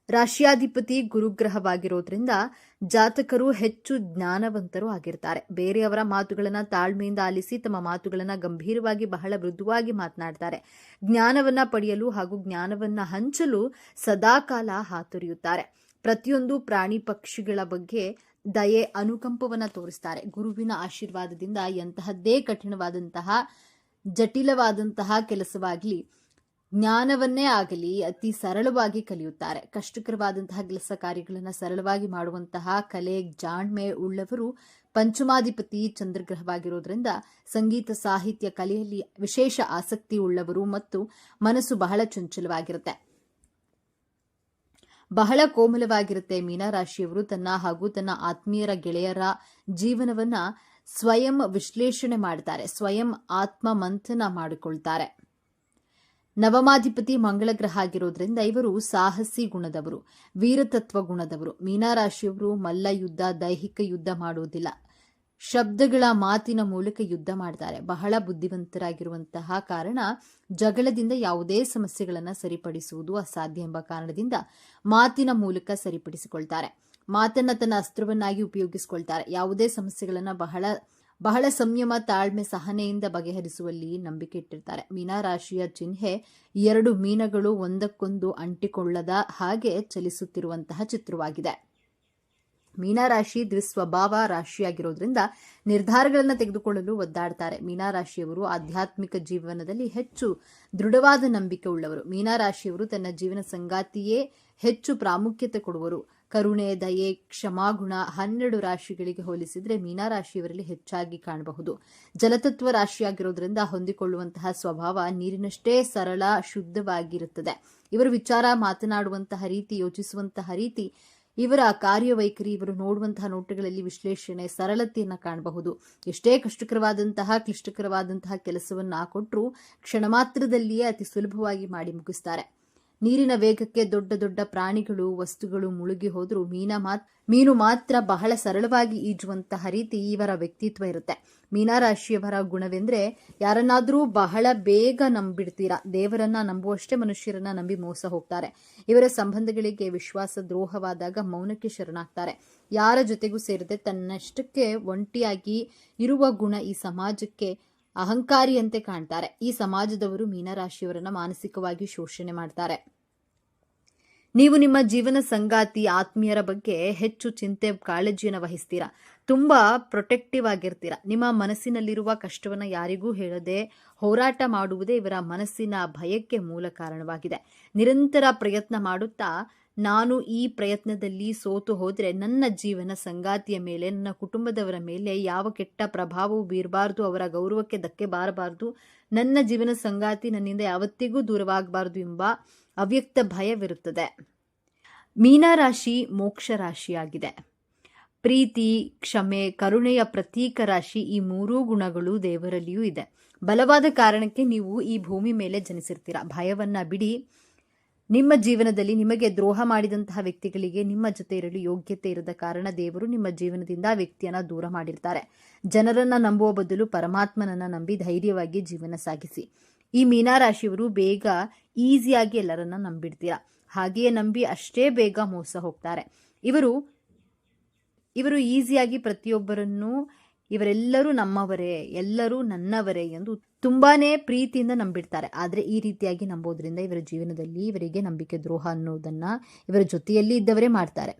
ರಾಶಿಯಾಧಿಪತಿ ಗುರುಗ್ರಹವಾಗಿರೋದ್ರಿಂದ ಜಾತಕರು ಹೆಚ್ಚು ಜ್ಞಾನವಂತರು ಆಗಿರ್ತಾರೆ. ಬೇರೆಯವರ ಮಾತುಗಳನ್ನ ತಾಳ್ಮೆಯಿಂದ ಆಲಿಸಿ ತಮ್ಮ ಮಾತುಗಳನ್ನ ಗಂಭೀರವಾಗಿ, ಬಹಳ ಮೃದುವಾಗಿ ಮಾತನಾಡ್ತಾರೆ. ಜ್ಞಾನವನ್ನ ಪಡೆಯಲು ಹಾಗೂ ಜ್ಞಾನವನ್ನ ಹಂಚಲು ಸದಾಕಾಲ ಹಾತೊರೆಯುತ್ತಾರೆ. ಪ್ರತಿಯೊಂದು ಪ್ರಾಣಿ ಪಕ್ಷಿಗಳ ಬಗ್ಗೆ ದಯೆ, ಅನುಕಂಪವನ್ನ ತೋರಿಸ್ತಾರೆ. ಗುರುವಿನ ಆಶೀರ್ವಾದದಿಂದ ಎಂತಹದ್ದೇ ಕಠಿಣವಾದಂತಹ, ಜಟಿಲವಾದಂತಹ ಕೆಲಸವಾಗಲಿ, ಜ್ಞಾನವನ್ನೇ ಆಗಲಿ ಅತಿ ಸರಳವಾಗಿ ಕಲಿಯುತ್ತಾರೆ. ಕಷ್ಟಕರವಾದಂತಹ ಕೆಲಸ ಕಾರ್ಯಗಳನ್ನು ಸರಳವಾಗಿ ಮಾಡುವಂತಹ ಕಲೆ, ಜಾಣ್ಮೆ ಉಳ್ಳವರು. ಪಂಚಮಾಧಿಪತಿ ಚಂದ್ರಗ್ರಹವಾಗಿರೋದ್ರಿಂದ ಸಂಗೀತ, ಸಾಹಿತ್ಯ, ಕಲೆಯಲ್ಲಿ ವಿಶೇಷ ಆಸಕ್ತಿ ಉಳ್ಳವರು ಮತ್ತು ಮನಸ್ಸು ಬಹಳ ಚಂಚಲವಾಗಿರುತ್ತೆ, ಬಹಳ ಕೋಮಲವಾಗಿರುತ್ತೆ. ಮೀನರಾಶಿಯವರು ತನ್ನ ಹಾಗೂ ತನ್ನ ಆತ್ಮೀಯರ, ಗೆಳೆಯರ ಜೀವನವನ್ನ ಸ್ವಯಂ ವಿಶ್ಲೇಷಣೆ ಮಾಡ್ತಾರೆ, ಸ್ವಯಂ ಆತ್ಮ ಮಂಥನ ಮಾಡಿಕೊಳ್ತಾರೆ. ನವಮಾಧಿಪತಿ ಮಂಗಳ ಗ್ರಹ ಆಗಿರೋದ್ರಿಂದ ಇವರು ಸಾಹಸಿ ಗುಣದವರು, ವೀರತತ್ವ ಗುಣದವರು. ಮೀನರಾಶಿಯವರು ಮಲ್ಲ ಯುದ್ಧ, ದೈಹಿಕ ಯುದ್ಧ ಮಾಡುವುದಿಲ್ಲ, ಶಬ್ದಗಳ ಮಾತಿನ ಮೂಲಕ ಯುದ್ಧ ಮಾಡ್ತಾರೆ. ಬಹಳ ಬುದ್ಧಿವಂತರಾಗಿರುವಂತಹ ಕಾರಣ ಜಗಳದಿಂದ ಯಾವುದೇ ಸಮಸ್ಯೆಗಳನ್ನು ಸರಿಪಡಿಸುವುದು ಅಸಾಧ್ಯ ಎಂಬ ಕಾರಣದಿಂದ ಮಾತಿನ ಮೂಲಕ ಸರಿಪಡಿಸಿಕೊಳ್ತಾರೆ. ಮಾತನ್ನ ತನ್ನ ಅಸ್ತ್ರವನ್ನಾಗಿ ಉಪಯೋಗಿಸಿಕೊಳ್ತಾರೆ. ಯಾವುದೇ ಸಮಸ್ಯೆಗಳನ್ನು ಬಹಳ ಸಂಯಮ, ತಾಳ್ಮೆ, ಸಹನೆಯಿಂದ ಬಗೆಹರಿಸುವಲ್ಲಿ ನಂಬಿಕೆ ಇಟ್ಟಿರ್ತಾರೆ. ಮೀನರಾಶಿಯ ಚಿಹ್ನೆ 2 ಮೀನಗಳು ಒಂದಕ್ಕೊಂದು ಅಂಟಿಕೊಳ್ಳದ ಹಾಗೆ ಚಲಿಸುತ್ತಿರುವಂತಹ ಚಿತ್ರವಾಗಿದೆ. ಮೀನರಾಶಿ ದ್ವಿಸ್ವಭಾವ ರಾಶಿಯಾಗಿರೋದ್ರಿಂದ ನಿರ್ಧಾರಗಳನ್ನು ತೆಗೆದುಕೊಳ್ಳಲು ಒದ್ದಾಡ್ತಾರೆ. ಮೀನರಾಶಿಯವರು ಆಧ್ಯಾತ್ಮಿಕ ಜೀವನದಲ್ಲಿ ಹೆಚ್ಚು ದೃಢವಾದ ನಂಬಿಕೆ ಉಳ್ಳವರು. ಮೀನರಾಶಿಯವರು ತನ್ನ ಜೀವನ ಸಂಗಾತಿಯೇ ಹೆಚ್ಚು ಪ್ರಾಮುಖ್ಯತೆ ಕೊಡುವರು. ಕರುಣೆ, ದಯೆ, ಕ್ಷಮಾಗುಣ 12 ರಾಶಿಗಳಿಗೆ ಹೋಲಿಸಿದರೆ ಮೀನರಾಶಿಯವರಲ್ಲಿ ಹೆಚ್ಚಾಗಿ ಕಾಣಬಹುದು. ಜಲತತ್ವ ರಾಶಿಯಾಗಿರೋದ್ರಿಂದ ಹೊಂದಿಕೊಳ್ಳುವಂತಹ ಸ್ವಭಾವ ನೀರಿನಷ್ಟೇ ಸರಳ, ಶುದ್ಧವಾಗಿರುತ್ತದೆ. ಇವರ ವಿಚಾರ, ಮಾತನಾಡುವಂತಹ ರೀತಿ, ಯೋಚಿಸುವಂತಹ ರೀತಿ, ಇವರ ಕಾರ್ಯವೈಖರಿ, ಇವರು ನೋಡುವಂತಹ ನೋಟಗಳಲ್ಲಿ ವಿಶ್ಲೇಷಣೆ, ಸರಳತೆಯನ್ನು ಕಾಣಬಹುದು. ಎಷ್ಟೇ ಕಷ್ಟಕರವಾದಂತಹ, ಕ್ಲಿಷ್ಟಕರವಾದಂತಹ ಕೆಲಸವನ್ನ ಕೊಟ್ಟರೂ ಕ್ಷಣ ಮಾತ್ರದಲ್ಲಿಯೇ ಅತಿ ಸುಲಭವಾಗಿ ಮಾಡಿ ಮುಗಿಸ್ತಾರೆ. ನೀರಿನ ವೇಗಕ್ಕೆ ದೊಡ್ಡ ದೊಡ್ಡ ಪ್ರಾಣಿಗಳು ವಸ್ತುಗಳು ಮುಳುಗಿ ಹೋದ್ರೂ ಮೀನು ಮಾತ್ರ ಬಹಳ ಸರಳವಾಗಿ ಈಜುವಂತಹ ರೀತಿ ಇವರ ವ್ಯಕ್ತಿತ್ವ ಇರುತ್ತೆ. ಮೀನರಾಶಿಯವರ ಗುಣವೆಂದ್ರೆ ಯಾರನ್ನಾದ್ರೂ ಬಹಳ ಬೇಗ ನಂಬಿಡ್ತೀರಾ. ದೇವರನ್ನ ನಂಬುವಷ್ಟೇ ಮನುಷ್ಯರನ್ನ ನಂಬಿ ಮೋಸ ಹೋಗ್ತಾರೆ. ಇವರ ಸಂಬಂಧಗಳಿಗೆ ವಿಶ್ವಾಸ ದ್ರೋಹವಾದಾಗ ಮೌನಕ್ಕೆ ಶರಣಾಗ್ತಾರೆ. ಯಾರ ಜೊತೆಗೂ ಸೇರದೆ ತನ್ನಷ್ಟಕ್ಕೆ ಒಂಟಿಯಾಗಿ ಇರುವ ಗುಣ ಈ ಸಮಾಜಕ್ಕೆ ಅಹಂಕಾರಿಯಂತೆ ಕಾಣ್ತಾರೆ. ಈ ಸಮಾಜದವರು ಮೀನರಾಶಿಯವರನ್ನ ಮಾನಸಿಕವಾಗಿ ಶೋಷಣೆ ಮಾಡ್ತಾರೆ. ನೀವು ನಿಮ್ಮ ಜೀವನ ಸಂಗಾತಿ ಆತ್ಮೀಯರ ಬಗ್ಗೆ ಹೆಚ್ಚು ಚಿಂತೆ ಕಾಳಜಿಯನ್ನು ವಹಿಸ್ತೀರಾ. ತುಂಬಾ ಪ್ರೊಟೆಕ್ಟಿವ್ ಆಗಿರ್ತೀರಾ. ನಿಮ್ಮ ಮನಸ್ಸಿನಲ್ಲಿರುವ ಕಷ್ಟವನ್ನ ಯಾರಿಗೂ ಹೇಳದೆ ಹೋರಾಟ ಮಾಡುವುದೇ ಇವರ ಮನಸ್ಸಿನ ಭಯಕ್ಕೆ ಮೂಲ ಕಾರಣವಾಗಿದೆ. ನಿರಂತರ ಪ್ರಯತ್ನ ಮಾಡುತ್ತಾ ನಾನು ಈ ಪ್ರಯತ್ನದಲ್ಲಿ ಸೋತು ಹೋದ್ರೆ ನನ್ನ ಜೀವನ ಸಂಗಾತಿಯ ಮೇಲೆ, ನನ್ನ ಕುಟುಂಬದವರ ಮೇಲೆ ಯಾವ ಕೆಟ್ಟ ಪ್ರಭಾವವೂ ಬೀರಬಾರ್ದು, ಅವರ ಗೌರವಕ್ಕೆ ಧಕ್ಕೆ ಬಾರಬಾರ್ದು, ನನ್ನ ಜೀವನ ಸಂಗಾತಿ ನನ್ನಿಂದ ಯಾವತ್ತಿಗೂ ದೂರವಾಗಬಾರ್ದು ಎಂಬ ಅವ್ಯಕ್ತ ಭಯವಿರುತ್ತದೆ. ಮೀನರಾಶಿ ಮೋಕ್ಷ ರಾಶಿಯಾಗಿದೆ. ಪ್ರೀತಿ, ಕ್ಷಮೆ, ಕರುಣೆಯ ಪ್ರತೀಕ ರಾಶಿ. ಈ ಮೂರೂ ಗುಣಗಳು ದೇವರಲ್ಲಿಯೂ ಇದೆ. ಬಲವಾದ ಕಾರಣಕ್ಕೆ ನೀವು ಈ ಭೂಮಿ ಮೇಲೆ ಜನಿಸಿರ್ತೀರಾ. ಭಯವನ್ನ ಬಿಡಿ. ನಿಮ್ಮ ಜೀವನದಲ್ಲಿ ನಿಮಗೆ ದ್ರೋಹ ಮಾಡಿದಂತಹ ವ್ಯಕ್ತಿಗಳಿಗೆ ನಿಮ್ಮ ಜೊತೆ ಇರಲು ಯೋಗ್ಯತೆ ಇರದ ಕಾರಣ ದೇವರು ನಿಮ್ಮ ಜೀವನದಿಂದ ಆ ವ್ಯಕ್ತಿಯನ್ನ ದೂರ ಮಾಡಿರ್ತಾರೆ. ಜನರನ್ನ ನಂಬುವ ಬದಲು ಪರಮಾತ್ಮನನ್ನ ನಂಬಿ ಧೈರ್ಯವಾಗಿ ಜೀವನ ಸಾಗಿಸಿ. ಈ ಮೀನರಾಶಿಯವರು ಬೇಗ ಈಸಿಯಾಗಿ ಎಲ್ಲರನ್ನ ನಂಬಿಡ್ತೀರಾ. ಹಾಗೆಯೇ ನಂಬಿ ಅಷ್ಟೇ ಬೇಗ ಮೋಸ ಹೋಗ್ತಾರೆ. ಇವರು ಈಸಿಯಾಗಿ ಪ್ರತಿಯೊಬ್ಬರನ್ನು ಇವರೆಲ್ಲರೂ ನಮ್ಮವರೇ, ಎಲ್ಲರೂ ನನ್ನವರೇ ಎಂದು ತುಂಬಾನೇ ಪ್ರೀತಿಯಿಂದ ನಂಬಿಡ್ತಾರೆ. ಆದರೆ ಈ ರೀತಿಯಾಗಿ ನಂಬೋದ್ರಿಂದ ಇವರ ಜೀವನದಲ್ಲಿ ಇವರಿಗೆ ನಂಬಿಕೆ ದ್ರೋಹ ಅನ್ನೋದನ್ನ ಇವರ ಜೊತೆಯಲ್ಲಿ ಇದ್ದವರೇ ಮಾಡ್ತಾರೆ.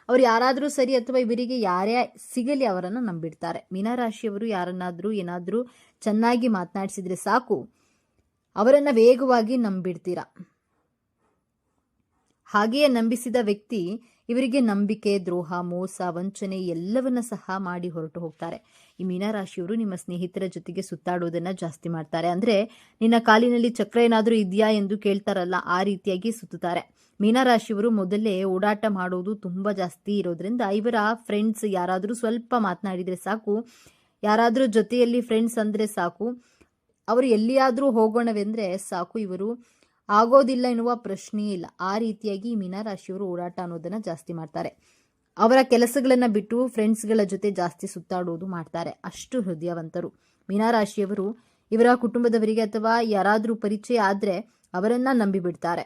ಅವ್ರು ಯಾರಾದರೂ ಸರಿ ಅಥವಾ ಇವರಿಗೆ ಯಾರೇ ಸಿಗಲಿ ಅವರನ್ನು ನಂಬಿಡ್ತಾರೆ. ಮೀನರಾಶಿಯವರು ಯಾರನ್ನಾದ್ರೂ ಏನಾದ್ರೂ ಚೆನ್ನಾಗಿ ಮಾತನಾಡಿಸಿದ್ರೆ ಸಾಕು, ಅವರನ್ನ ವೇಗವಾಗಿ ನಂಬಿಡ್ತೀರಾ. ಹಾಗೆಯೇ ನಂಬಿಸಿದ ವ್ಯಕ್ತಿ ಇವರಿಗೆ ನಂಬಿಕೆ, ದ್ರೋಹ, ಮೋಸ, ವಂಚನೆ ಎಲ್ಲವನ್ನ ಸಹ ಮಾಡಿ ಹೊರಟು ಹೋಗ್ತಾರೆ. ಈ ಮೀನರಾಶಿಯವರು ನಿಮ್ಮ ಸ್ನೇಹಿತರ ಜೊತೆಗೆ ಸುತ್ತಾಡೋದನ್ನ ಜಾಸ್ತಿ ಮಾಡ್ತಾರೆ. ಅಂದ್ರೆ ನಿನ್ನ ಕಾಲಿನಲ್ಲಿ ಚಕ್ರ ಏನಾದ್ರೂ ಇದೆಯಾ ಎಂದು ಕೇಳ್ತಾರಲ್ಲ, ಆ ರೀತಿಯಾಗಿ ಸುತ್ತುತ್ತಾರೆ. ಮೀನರಾಶಿಯವರು ಮೊದಲೇ ಓಡಾಟ ಮಾಡೋದು ತುಂಬಾ ಜಾಸ್ತಿ ಇರೋದ್ರಿಂದ ಇವರ ಫ್ರೆಂಡ್ಸ್ ಯಾರಾದ್ರೂ ಸ್ವಲ್ಪ ಮಾತನಾಡಿದ್ರೆ ಸಾಕು, ಯಾರಾದ್ರೂ ಜೊತೆಯಲ್ಲಿ ಫ್ರೆಂಡ್ಸ್ ಅಂದ್ರೆ ಸಾಕು, ಅವರು ಎಲ್ಲಿಯಾದ್ರೂ ಹೋಗೋಣವೆಂದ್ರೆ ಸಾಕು, ಇವರು ಆಗೋದಿಲ್ಲ ಎನ್ನುವ ಪ್ರಶ್ನೆಯೇ ಇಲ್ಲ. ಆ ರೀತಿಯಾಗಿ ಮೀನರಾಶಿಯವರು ಓಡಾಟ ಅನ್ನೋದನ್ನ ಜಾಸ್ತಿ ಮಾಡ್ತಾರೆ. ಅವರ ಕೆಲಸಗಳನ್ನ ಬಿಟ್ಟು ಫ್ರೆಂಡ್ಸ್ಗಳ ಜೊತೆ ಜಾಸ್ತಿ ಸುತ್ತಾಡೋದು ಮಾಡ್ತಾರೆ. ಅಷ್ಟು ಹೃದಯವಂತರು ಮೀನರಾಶಿಯವರು. ಇವರ ಕುಟುಂಬದವರಿಗೆ ಅಥವಾ ಯಾರಾದ್ರೂ ಪರಿಚಯ ಆದ್ರೆ ಅವರನ್ನ ನಂಬಿಬಿಡ್ತಾರೆ.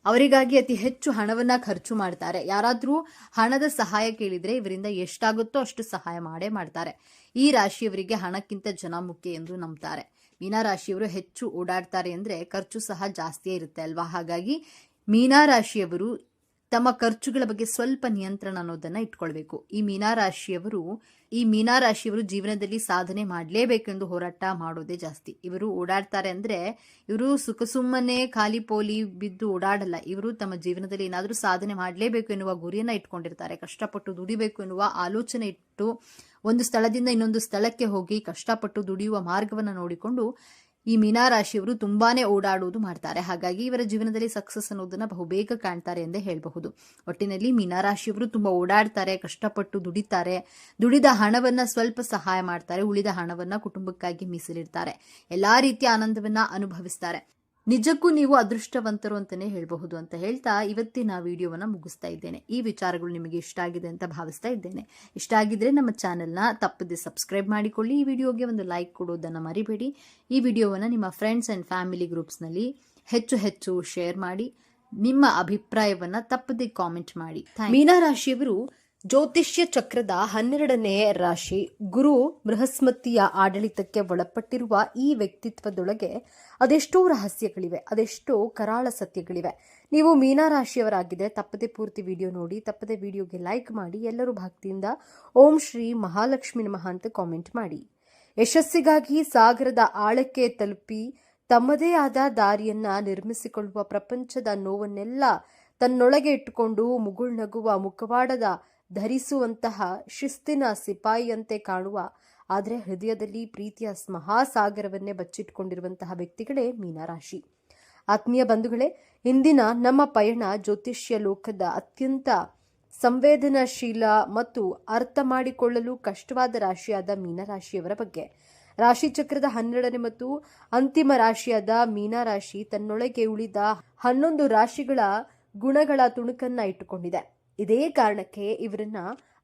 ಅವರಿಗಾಗಿ ಅತಿ ಹೆಚ್ಚು ಹಣವನ್ನ ಖರ್ಚು ಮಾಡ್ತಾರೆ. ಯಾರಾದ್ರೂ ಹಣದ ಸಹಾಯ ಕೇಳಿದ್ರೆ ಇವರಿಂದ ಎಷ್ಟಾಗುತ್ತೋ ಅಷ್ಟು ಸಹಾಯ ಮಾಡೇ ಮಾಡ್ತಾರೆ. ಈ ರಾಶಿಯವರಿಗೆ ಹಣಕ್ಕಿಂತ ಜನ ಮುಖ್ಯ ಎಂದು ನಂಬ್ತಾರೆ. ಮೀನರಾಶಿಯವರು ಹೆಚ್ಚು ಓಡಾಡ್ತಾರೆ ಅಂದ್ರೆ ಖರ್ಚು ಸಹ ಜಾಸ್ತಿಯೇ ಇರುತ್ತೆ ಅಲ್ವಾ. ಹಾಗಾಗಿ ಮೀನರಾಶಿಯವರು ತಮ್ಮ ಖರ್ಚುಗಳ ಬಗ್ಗೆ ಸ್ವಲ್ಪ ನಿಯಂತ್ರಣ ಅನ್ನೋದನ್ನ ಇಟ್ಕೊಳ್ಬೇಕು. ಈ ಮೀನರಾಶಿಯವರು ಜೀವನದಲ್ಲಿ ಸಾಧನೆ ಮಾಡಲೇಬೇಕೆಂದು ಹೋರಾಟ ಮಾಡೋದೇ ಜಾಸ್ತಿ. ಇವರು ಓಡಾಡ್ತಾರೆ ಅಂದ್ರೆ ಇವರು ಸುಮ್ಮನೆ ಖಾಲಿ ಪೋಲಿ ಬಿದ್ದು ಓಡಾಡಲ್ಲ. ಇವರು ತಮ್ಮ ಜೀವನದಲ್ಲಿ ಏನಾದ್ರೂ ಸಾಧನೆ ಮಾಡಲೇಬೇಕು ಎನ್ನುವ ಗುರಿಯನ್ನ ಇಟ್ಕೊಂಡಿರ್ತಾರೆ. ಕಷ್ಟಪಟ್ಟು ದುಡಿಬೇಕು ಎನ್ನುವ ಆಲೋಚನೆ ಇಟ್ಟು ಒಂದು ಸ್ಥಳದಿಂದ ಇನ್ನೊಂದು ಸ್ಥಳಕ್ಕೆ ಹೋಗಿ ಕಷ್ಟಪಟ್ಟು ದುಡಿಯುವ ಮಾರ್ಗವನ್ನ ನೋಡಿಕೊಂಡು ಈ ಮೀನರಾಶಿಯವರು ತುಂಬಾನೇ ಓಡಾಡುವುದು ಮಾಡ್ತಾರೆ. ಹಾಗಾಗಿ ಇವರ ಜೀವನದಲ್ಲಿ ಸಕ್ಸಸ್ ಅನ್ನೋದನ್ನ ಬಹುಬೇಗ ಕಾಣ್ತಾರೆ ಎಂದೇ ಹೇಳಬಹುದು. ಒಟ್ಟಿನಲ್ಲಿ ಮೀನರಾಶಿಯವರು ತುಂಬಾ ಓಡಾಡ್ತಾರೆ, ಕಷ್ಟಪಟ್ಟು ದುಡಿತಾರೆ. ದುಡಿದ ಹಣವನ್ನ ಸ್ವಲ್ಪ ಸಹಾಯ ಮಾಡ್ತಾರೆ, ಉಳಿದ ಹಣವನ್ನ ಕುಟುಂಬಕ್ಕಾಗಿ ಮೀಸಲಿಡ್ತಾರೆ. ಎಲ್ಲಾ ರೀತಿಯ ಆನಂದವನ್ನ ಅನುಭವಿಸ್ತಾರೆ. ನಿಜಕ್ಕೂ ನೀವು ಅದೃಷ್ಟವಂತರು ಅಂತಾನೆ ಹೇಳಬಹುದು ಅಂತ ಹೇಳ್ತಾ ಇವತ್ತಿನ ವಿಡಿಯೋವನ್ನ ಮುಗಿಸ್ತಾ ಇದ್ದೇನೆ. ಈ ವಿಚಾರಗಳು ನಿಮಗೆ ಇಷ್ಟ ಆಗಿದೆ ಅಂತ ಭಾವಿಸ್ತಾ ಇದ್ದೇನೆ. ಇಷ್ಟ ಆಗಿದ್ರೆ ನಮ್ಮ ಚಾನೆಲ್ನ ತಪ್ಪದೆ ಸಬ್ಸ್ಕ್ರೈಬ್ ಮಾಡಿಕೊಳ್ಳಿ. ಈ ವಿಡಿಯೋಗೆ ಒಂದು ಲೈಕ್ ಕೊಡೋದನ್ನ ಮರಿಬೇಡಿ. ಈ ವಿಡಿಯೋವನ್ನ ನಿಮ್ಮ ಫ್ರೆಂಡ್ಸ್ ಅಂಡ್ ಫ್ಯಾಮಿಲಿ ಗ್ರೂಪ್ಸ್ನಲ್ಲಿ ಹೆಚ್ಚು ಶೇರ್ ಮಾಡಿ. ನಿಮ್ಮ ಅಭಿಪ್ರಾಯವನ್ನ ತಪ್ಪದೆ ಕಾಮೆಂಟ್ ಮಾಡಿ. ಮೀನರಾಶಿಯವರು ಜ್ಯೋತಿಷ್ಯ ಚಕ್ರದ 12ನೇ ರಾಶಿ. ಗುರು ಬೃಹಸ್ಪತಿಯ ಆಡಳಿತಕ್ಕೆ ಒಳಪಟ್ಟಿರುವ ಈ ವ್ಯಕ್ತಿತ್ವದೊಳಗೆ ಅದೆಷ್ಟೋ ರಹಸ್ಯಗಳಿವೆ, ಅದೆಷ್ಟೋ ಕರಾಳ ಸತ್ಯಗಳಿವೆ. ನೀವು ಮೀನರಾಶಿಯವರಾಗಿದೆ ತಪ್ಪದೆ ಪೂರ್ತಿ ವಿಡಿಯೋ ನೋಡಿ, ತಪ್ಪದೆ ವಿಡಿಯೋಗೆ ಲೈಕ್ ಮಾಡಿ. ಎಲ್ಲರೂ ಭಕ್ತಿಯಿಂದ ಓಂ ಶ್ರೀ ಮಹಾಲಕ್ಷ್ಮಿ ನಮಃ ಅಂತ ಕಾಮೆಂಟ್ ಮಾಡಿ. ಯಶಸ್ಸಿಗಾಗಿ ಸಾಗರದ ಆಳಕ್ಕೆ ತಲುಪಿ ತಮ್ಮದೇ ಆದ ದಾರಿಯನ್ನ ನಿರ್ಮಿಸಿಕೊಳ್ಳುವ ಪ್ರಪಂಚದ ನೋವನ್ನೆಲ್ಲ ತನ್ನೊಳಗೆ ಇಟ್ಟುಕೊಂಡು ಮುಗುಳ್ನಗುವ ಮುಖವಾಡದ ಧರಿಸುವಂತಹ ಶಿಸ್ತಿನ ಸಿಪಾಯಿಯಂತೆ ಕಾಣುವ, ಆದರೆ ಹೃದಯದಲ್ಲಿ ಪ್ರೀತಿಯ ಮಹಾಸಾಗರವನ್ನೇ ಬಚ್ಚಿಟ್ಕೊಂಡಿರುವಂತಹ ವ್ಯಕ್ತಿಗಳೇ ಮೀನರಾಶಿ. ಆತ್ಮೀಯ ಬಂಧುಗಳೇ, ಇಂದಿನ ನಮ್ಮ ಪಯಣ ಜ್ಯೋತಿಷ್ಯ ಲೋಕದ ಅತ್ಯಂತ ಸಂವೇದನಾಶೀಲ ಮತ್ತು ಅರ್ಥ ಮಾಡಿಕೊಳ್ಳಲು ಕಷ್ಟವಾದ ರಾಶಿಯಾದ ಮೀನರಾಶಿಯವರ ಬಗ್ಗೆ. ರಾಶಿಚಕ್ರದ 12ನೇ ಮತ್ತು ಅಂತಿಮ ರಾಶಿಯಾದ ಮೀನರಾಶಿ ತನ್ನೊಳಗೆ ಉಳಿದ 11 ರಾಶಿಗಳ ಗುಣಗಳ ತುಣುಕನ್ನ ಇಟ್ಟುಕೊಂಡಿದೆ. ಇದೇ ಕಾರಣಕ್ಕೆ ಇವರನ್ನ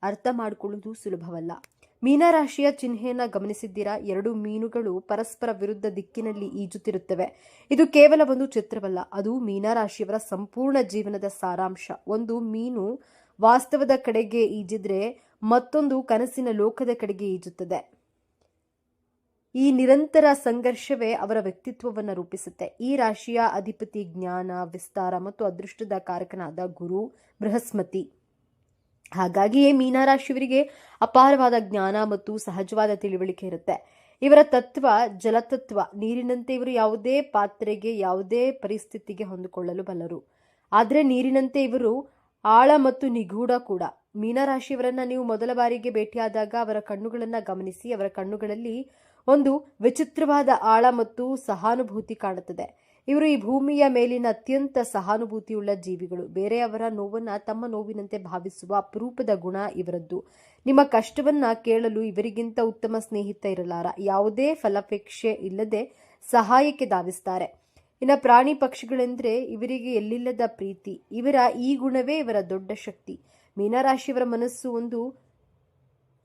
ಅರ್ಥ ಮಾಡಿಕೊಳ್ಳುವುದು ಸುಲಭವಲ್ಲ. ಮೀನರಾಶಿಯ ಚಿಹ್ನೆಯನ್ನ ಗಮನಿಸಿದ್ದೀರಾ? 2 ಮೀನುಗಳು ಪರಸ್ಪರ ವಿರುದ್ಧ ದಿಕ್ಕಿನಲ್ಲಿ ಈಜುತ್ತಿರುತ್ತವೆ. ಇದು ಕೇವಲ ಒಂದು ಚಿತ್ರವಲ್ಲ, ಅದು ಮೀನರಾಶಿಯವರ ಸಂಪೂರ್ಣ ಜೀವನದ ಸಾರಾಂಶ. ಒಂದು ಮೀನು ವಾಸ್ತವದ ಕಡೆಗೆ ಈಜಿದ್ರೆ ಮತ್ತೊಂದು ಕನಸಿನ ಲೋಕದ ಕಡೆಗೆ ಈಜುತ್ತದೆ. ಈ ನಿರಂತರ ಸಂಘರ್ಷವೇ ಅವರ ವ್ಯಕ್ತಿತ್ವವನ್ನು ರೂಪಿಸುತ್ತೆ. ಈ ರಾಶಿಯ ಅಧಿಪತಿ ಜ್ಞಾನ, ವಿಸ್ತಾರ ಮತ್ತು ಅದೃಷ್ಟದ ಕಾರಕನಾದ ಗುರು ಬೃಹಸ್ಪತಿ. ಹಾಗಾಗಿಯೇ ಮೀನರಾಶಿಯವರಿಗೆ ಅಪಾರವಾದ ಜ್ಞಾನ ಮತ್ತು ಸಹಜವಾದ ತಿಳುವಳಿಕೆ ಇರುತ್ತೆ. ಇವರ ತತ್ವ ಜಲತತ್ವ. ನೀರಿನಂತೆ ಇವರು ಯಾವುದೇ ಪಾತ್ರೆಗೆ, ಯಾವುದೇ ಪರಿಸ್ಥಿತಿಗೆ ಹೊಂದಿಕೊಳ್ಳಲು ಬಲ್ಲರು. ಆದರೆ ನೀರಿನಂತೆ ಇವರು ಆಳ ಮತ್ತು ನಿಗೂಢ ಕೂಡ. ಮೀನರಾಶಿಯವರನ್ನ ನೀವು ಮೊದಲ ಬಾರಿಗೆ ಭೇಟಿಯಾದಾಗ ಅವರ ಕಣ್ಣುಗಳನ್ನ ಗಮನಿಸಿ. ಅವರ ಕಣ್ಣುಗಳಲ್ಲಿ ಒಂದು ವಿಚಿತ್ರವಾದ ಆಳ ಮತ್ತು ಸಹಾನುಭೂತಿ ಕಾಣುತ್ತದೆ. ಇವರು ಈ ಭೂಮಿಯ ಮೇಲಿನ ಅತ್ಯಂತ ಸಹಾನುಭೂತಿಯುಳ್ಳ ಜೀವಿಗಳು. ಬೇರೆಯವರ ನೋವನ್ನ ತಮ್ಮ ನೋವಿನಂತೆ ಭಾವಿಸುವ ಅಪರೂಪದ ಗುಣ ಇವರದ್ದು. ನಿಮ್ಮ ಕಷ್ಟವನ್ನ ಕೇಳಲು ಇವರಿಗಿಂತ ಉತ್ತಮ ಸ್ನೇಹಿತ ಇರಲಾರ. ಯಾವುದೇ ಫಲಾಪೇಕ್ಷೆ ಇಲ್ಲದೆ ಸಹಾಯಕ್ಕೆ ಧಾವಿಸ್ತಾರೆ. ಇನ್ನು ಪ್ರಾಣಿ ಪಕ್ಷಿಗಳೆಂದ್ರೆ ಇವರಿಗೆ ಎಲ್ಲಿಲ್ಲದ ಪ್ರೀತಿ. ಇವರ ಈ ಗುಣವೇ ಇವರ ದೊಡ್ಡ ಶಕ್ತಿ. ಮೀನರಾಶಿಯವರ ಮನಸ್ಸು ಒಂದು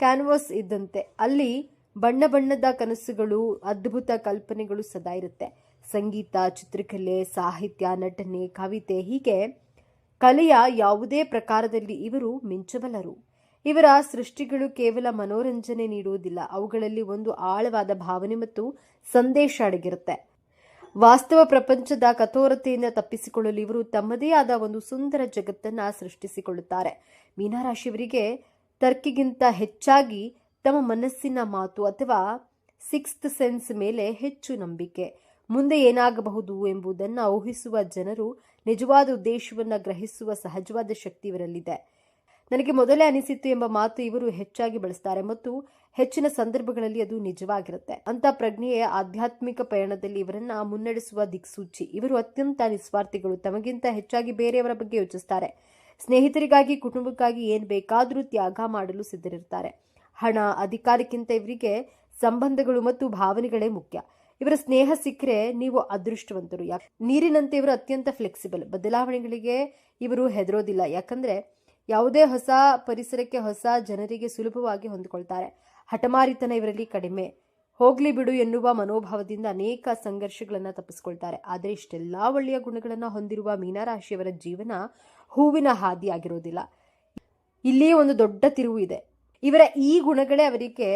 ಕ್ಯಾನ್ವಾಸ್ ಇದ್ದಂತೆ. ಅಲ್ಲಿ ಬಣ್ಣ ಬಣ್ಣದ ಕನಸುಗಳು, ಅದ್ಭುತ ಕಲ್ಪನೆಗಳು ಸದಾ ಇರುತ್ತೆ. ಸಂಗೀತ, ಚಿತ್ರಕಲೆ, ಸಾಹಿತ್ಯ, ನಟನೆ, ಕವಿತೆ, ಹೀಗೆ ಕಲೆಯ ಯಾವುದೇ ಪ್ರಕಾರದಲ್ಲಿ ಇವರು ಮಿಂಚಬಲ್ಲರು. ಇವರ ಸೃಷ್ಟಿಗಳು ಕೇವಲ ಮನೋರಂಜನೆ ನೀಡುವುದಿಲ್ಲ, ಅವುಗಳಲ್ಲಿ ಒಂದು ಆಳವಾದ ಭಾವನೆ ಮತ್ತು ಸಂದೇಶ ಅಡಗಿರುತ್ತೆ. ವಾಸ್ತವ ಪ್ರಪಂಚದ ಕಠೋರತೆಯಿಂದ ತಪ್ಪಿಸಿಕೊಳ್ಳಲು ಇವರು ತಮ್ಮದೇ ಆದ ಒಂದು ಸುಂದರ ಜಗತ್ತನ್ನ ಸೃಷ್ಟಿಸಿಕೊಳ್ಳುತ್ತಾರೆ. ಮೀನರಾಶಿಯವರಿಗೆ ತರ್ಕಿಗಿಂತ ಹೆಚ್ಚಾಗಿ ತಮ್ಮ ಮನಸ್ಸಿನ ಮಾತು ಅಥವಾ ಸಿಕ್ಸ್ತ್ ಸೆನ್ಸ್ ಮೇಲೆ ಹೆಚ್ಚು ನಂಬಿಕೆ. ಮುಂದೆ ಏನಾಗಬಹುದು ಎಂಬುದನ್ನು ಊಹಿಸುವ ಜನರು ನಿಜವಾದ ಉದ್ದೇಶವನ್ನು ಗ್ರಹಿಸುವ ಸಹಜವಾದ ಶಕ್ತಿ ಇವರಲ್ಲಿದೆ. ನನಗೆ ಮೊದಲೇ ಅನಿಸಿತ್ತು ಎಂಬ ಮಾತು ಇವರು ಹೆಚ್ಚಾಗಿ ಬಳಸ್ತಾರೆ ಮತ್ತು ಹೆಚ್ಚಿನ ಸಂದರ್ಭಗಳಲ್ಲಿ ಅದು ನಿಜವಾಗಿರುತ್ತೆ. ಅಂತ ಪ್ರಜ್ಞೆಯ ಆಧ್ಯಾತ್ಮಿಕ ಪಯಣದಲ್ಲಿ ಇವರನ್ನ ಮುನ್ನಡೆಸುವ ದಿಕ್ಸೂಚಿ. ಇವರು ಅತ್ಯಂತ ನಿಸ್ವಾರ್ಥಿಗಳು. ತಮಗಿಂತ ಹೆಚ್ಚಾಗಿ ಬೇರೆಯವರ ಬಗ್ಗೆ ಯೋಚಿಸ್ತಾರೆ. ಸ್ನೇಹಿತರಿಗಾಗಿ, ಕುಟುಂಬಕ್ಕಾಗಿ ಏನ್ ಬೇಕಾದರೂ ತ್ಯಾಗ ಮಾಡಲು ಸಿದ್ಧರಿರ್ತಾರೆ. ಹಣ, ಅಧಿಕಾರಕ್ಕಿಂತ ಇವರಿಗೆ ಸಂಬಂಧಗಳು ಮತ್ತು ಭಾವನೆಗಳೇ ಮುಖ್ಯ. ಇವರ ಸ್ನೇಹ ಸಿಕ್ಕರೆ ನೀವು ಅದೃಷ್ಟವಂತರು. ನೀರಿನಂತೆ ಇವರು ಅತ್ಯಂತ ಫ್ಲೆಕ್ಸಿಬಲ್. ಬದಲಾವಣೆಗಳಿಗೆ ಇವರು ಹೆದರೋದಿಲ್ಲ. ಯಾಕಂದ್ರೆ ಯಾವುದೇ ಹೊಸ ಪರಿಸರಕ್ಕೆ, ಹೊಸ ಜನರಿಗೆ ಸುಲಭವಾಗಿ ಹೊಂದಿಕೊಳ್ತಾರೆ. ಹಠಮಾರಿತನ ಇವರಲ್ಲಿ ಕಡಿಮೆ. ಹೋಗ್ಲಿ ಬಿಡು ಎನ್ನುವ ಮನೋಭಾವದಿಂದ ಅನೇಕ ಸಂಘರ್ಷಗಳನ್ನು ತಪ್ಪಿಸ್ಕೊಳ್ತಾರೆ. ಆದರೆ ಇಷ್ಟೆಲ್ಲಾ ಒಳ್ಳೆಯ ಗುಣಗಳನ್ನು ಹೊಂದಿರುವ ಮೀನರಾಶಿಯವರ ಜೀವನ ಹೂವಿನ ಹಾದಿಯಾಗಿರೋದಿಲ್ಲ. ಇಲ್ಲಿಯೇ ಒಂದು ದೊಡ್ಡ ತಿರುವು ಇದೆ. ಇವರ ಈ ಗುಣಗಳೇ ಅವರಿಗೆ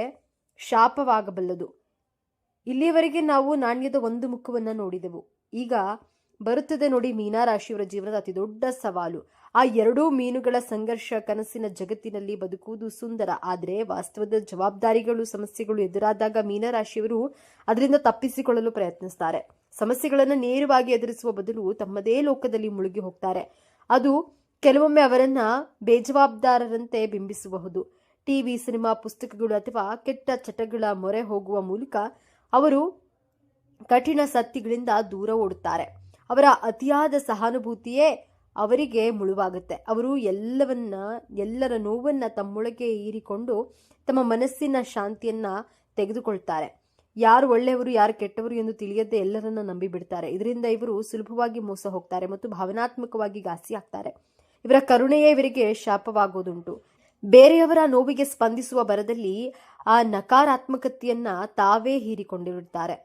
ಶಾಪವಾಗಬಲ್ಲದು. ಇಲ್ಲಿಯವರೆಗೆ ನಾವು ನಾಣ್ಯದ ಒಂದು ಮುಖವನ್ನು ನೋಡಿದೆವು. ಈಗ ಬರುತ್ತದೆ ನೋಡಿ ಮೀನರಾಶಿಯವರ ಜೀವನದ ಅತಿ ದೊಡ್ಡ ಸವಾಲು. ಆ 2 ಮೀನುಗಳ ಸಂಘರ್ಷ. ಕನಸಿನ ಜಗತ್ತಿನಲ್ಲಿ ಬದುಕುವುದು ಸುಂದರ, ಆದರೆ ವಾಸ್ತವದ ಜವಾಬ್ದಾರಿಗಳು, ಸಮಸ್ಯೆಗಳು ಎದುರಾದಾಗ ಮೀನರಾಶಿಯವರು ಅದರಿಂದ ತಪ್ಪಿಸಿಕೊಳ್ಳಲು ಪ್ರಯತ್ನಿಸ್ತಾರೆ. ಸಮಸ್ಯೆಗಳನ್ನು ನೇರವಾಗಿ ಎದುರಿಸುವ ಬದಲು ತಮ್ಮದೇ ಲೋಕದಲ್ಲಿ ಮುಳುಗಿ ಹೋಗ್ತಾರೆ. ಅದು ಕೆಲವೊಮ್ಮೆ ಅವರನ್ನ ಬೇಜವಾಬ್ದಾರರಂತೆ ಬಿಂಬಿಸಬಹುದು. ಟಿವಿ, ಸಿನಿಮಾ, ಪುಸ್ತಕಗಳು ಅಥವಾ ಕೆಟ್ಟ ಚಟಗಳ ಮೊರೆ ಹೋಗುವ ಮೂಲಕ ಅವರು ಕಠಿಣ ಸತ್ಯಗಳಿಂದ ದೂರ ಓಡುತ್ತಾರೆ. ಅವರ ಅತಿಯಾದ ಸಹಾನುಭೂತಿಯೇ ಅವರಿಗೆ ಮುಳುವಾಗುತ್ತೆ. ಅವರು ಎಲ್ಲರ ನೋವನ್ನ ತಮ್ಮೊಳಗೆ ಹೀರಿಕೊಂಡು ತಮ್ಮ ಮನಸ್ಸಿನ ಶಾಂತಿಯನ್ನ ತೆಗೆದುಕೊಳ್ತಾರೆ. ಯಾರು ಒಳ್ಳೆಯವರು, ಯಾರು ಕೆಟ್ಟವರು ಎಂದು ತಿಳಿಯದೆ ಎಲ್ಲರನ್ನ ನಂಬಿ ಬಿಡ್ತಾರೆ. ಇದರಿಂದ ಇವರು ಸುಲಭವಾಗಿ ಮೋಸ ಹೋಗ್ತಾರೆ ಮತ್ತು ಭಾವನಾತ್ಮಕವಾಗಿ ಘಾಸಿ ಆಗ್ತಾರೆ. ಇವರ ಕರುಣೆಯೇ ಇವರಿಗೆ ಶಾಪವಾಗುವುದುಂಟು. ಬೇರೆಯವರ ನೋವಿಗೆ ಸ್ಪಂದಿಸುವ ಭರದಲ್ಲಿ ಆ ನಕಾರಾತ್ಮಕತೆಯನ್ನ ತಾವೇ ಹೀರಿಕೊಂಡಿರುತ್ತಾರೆ.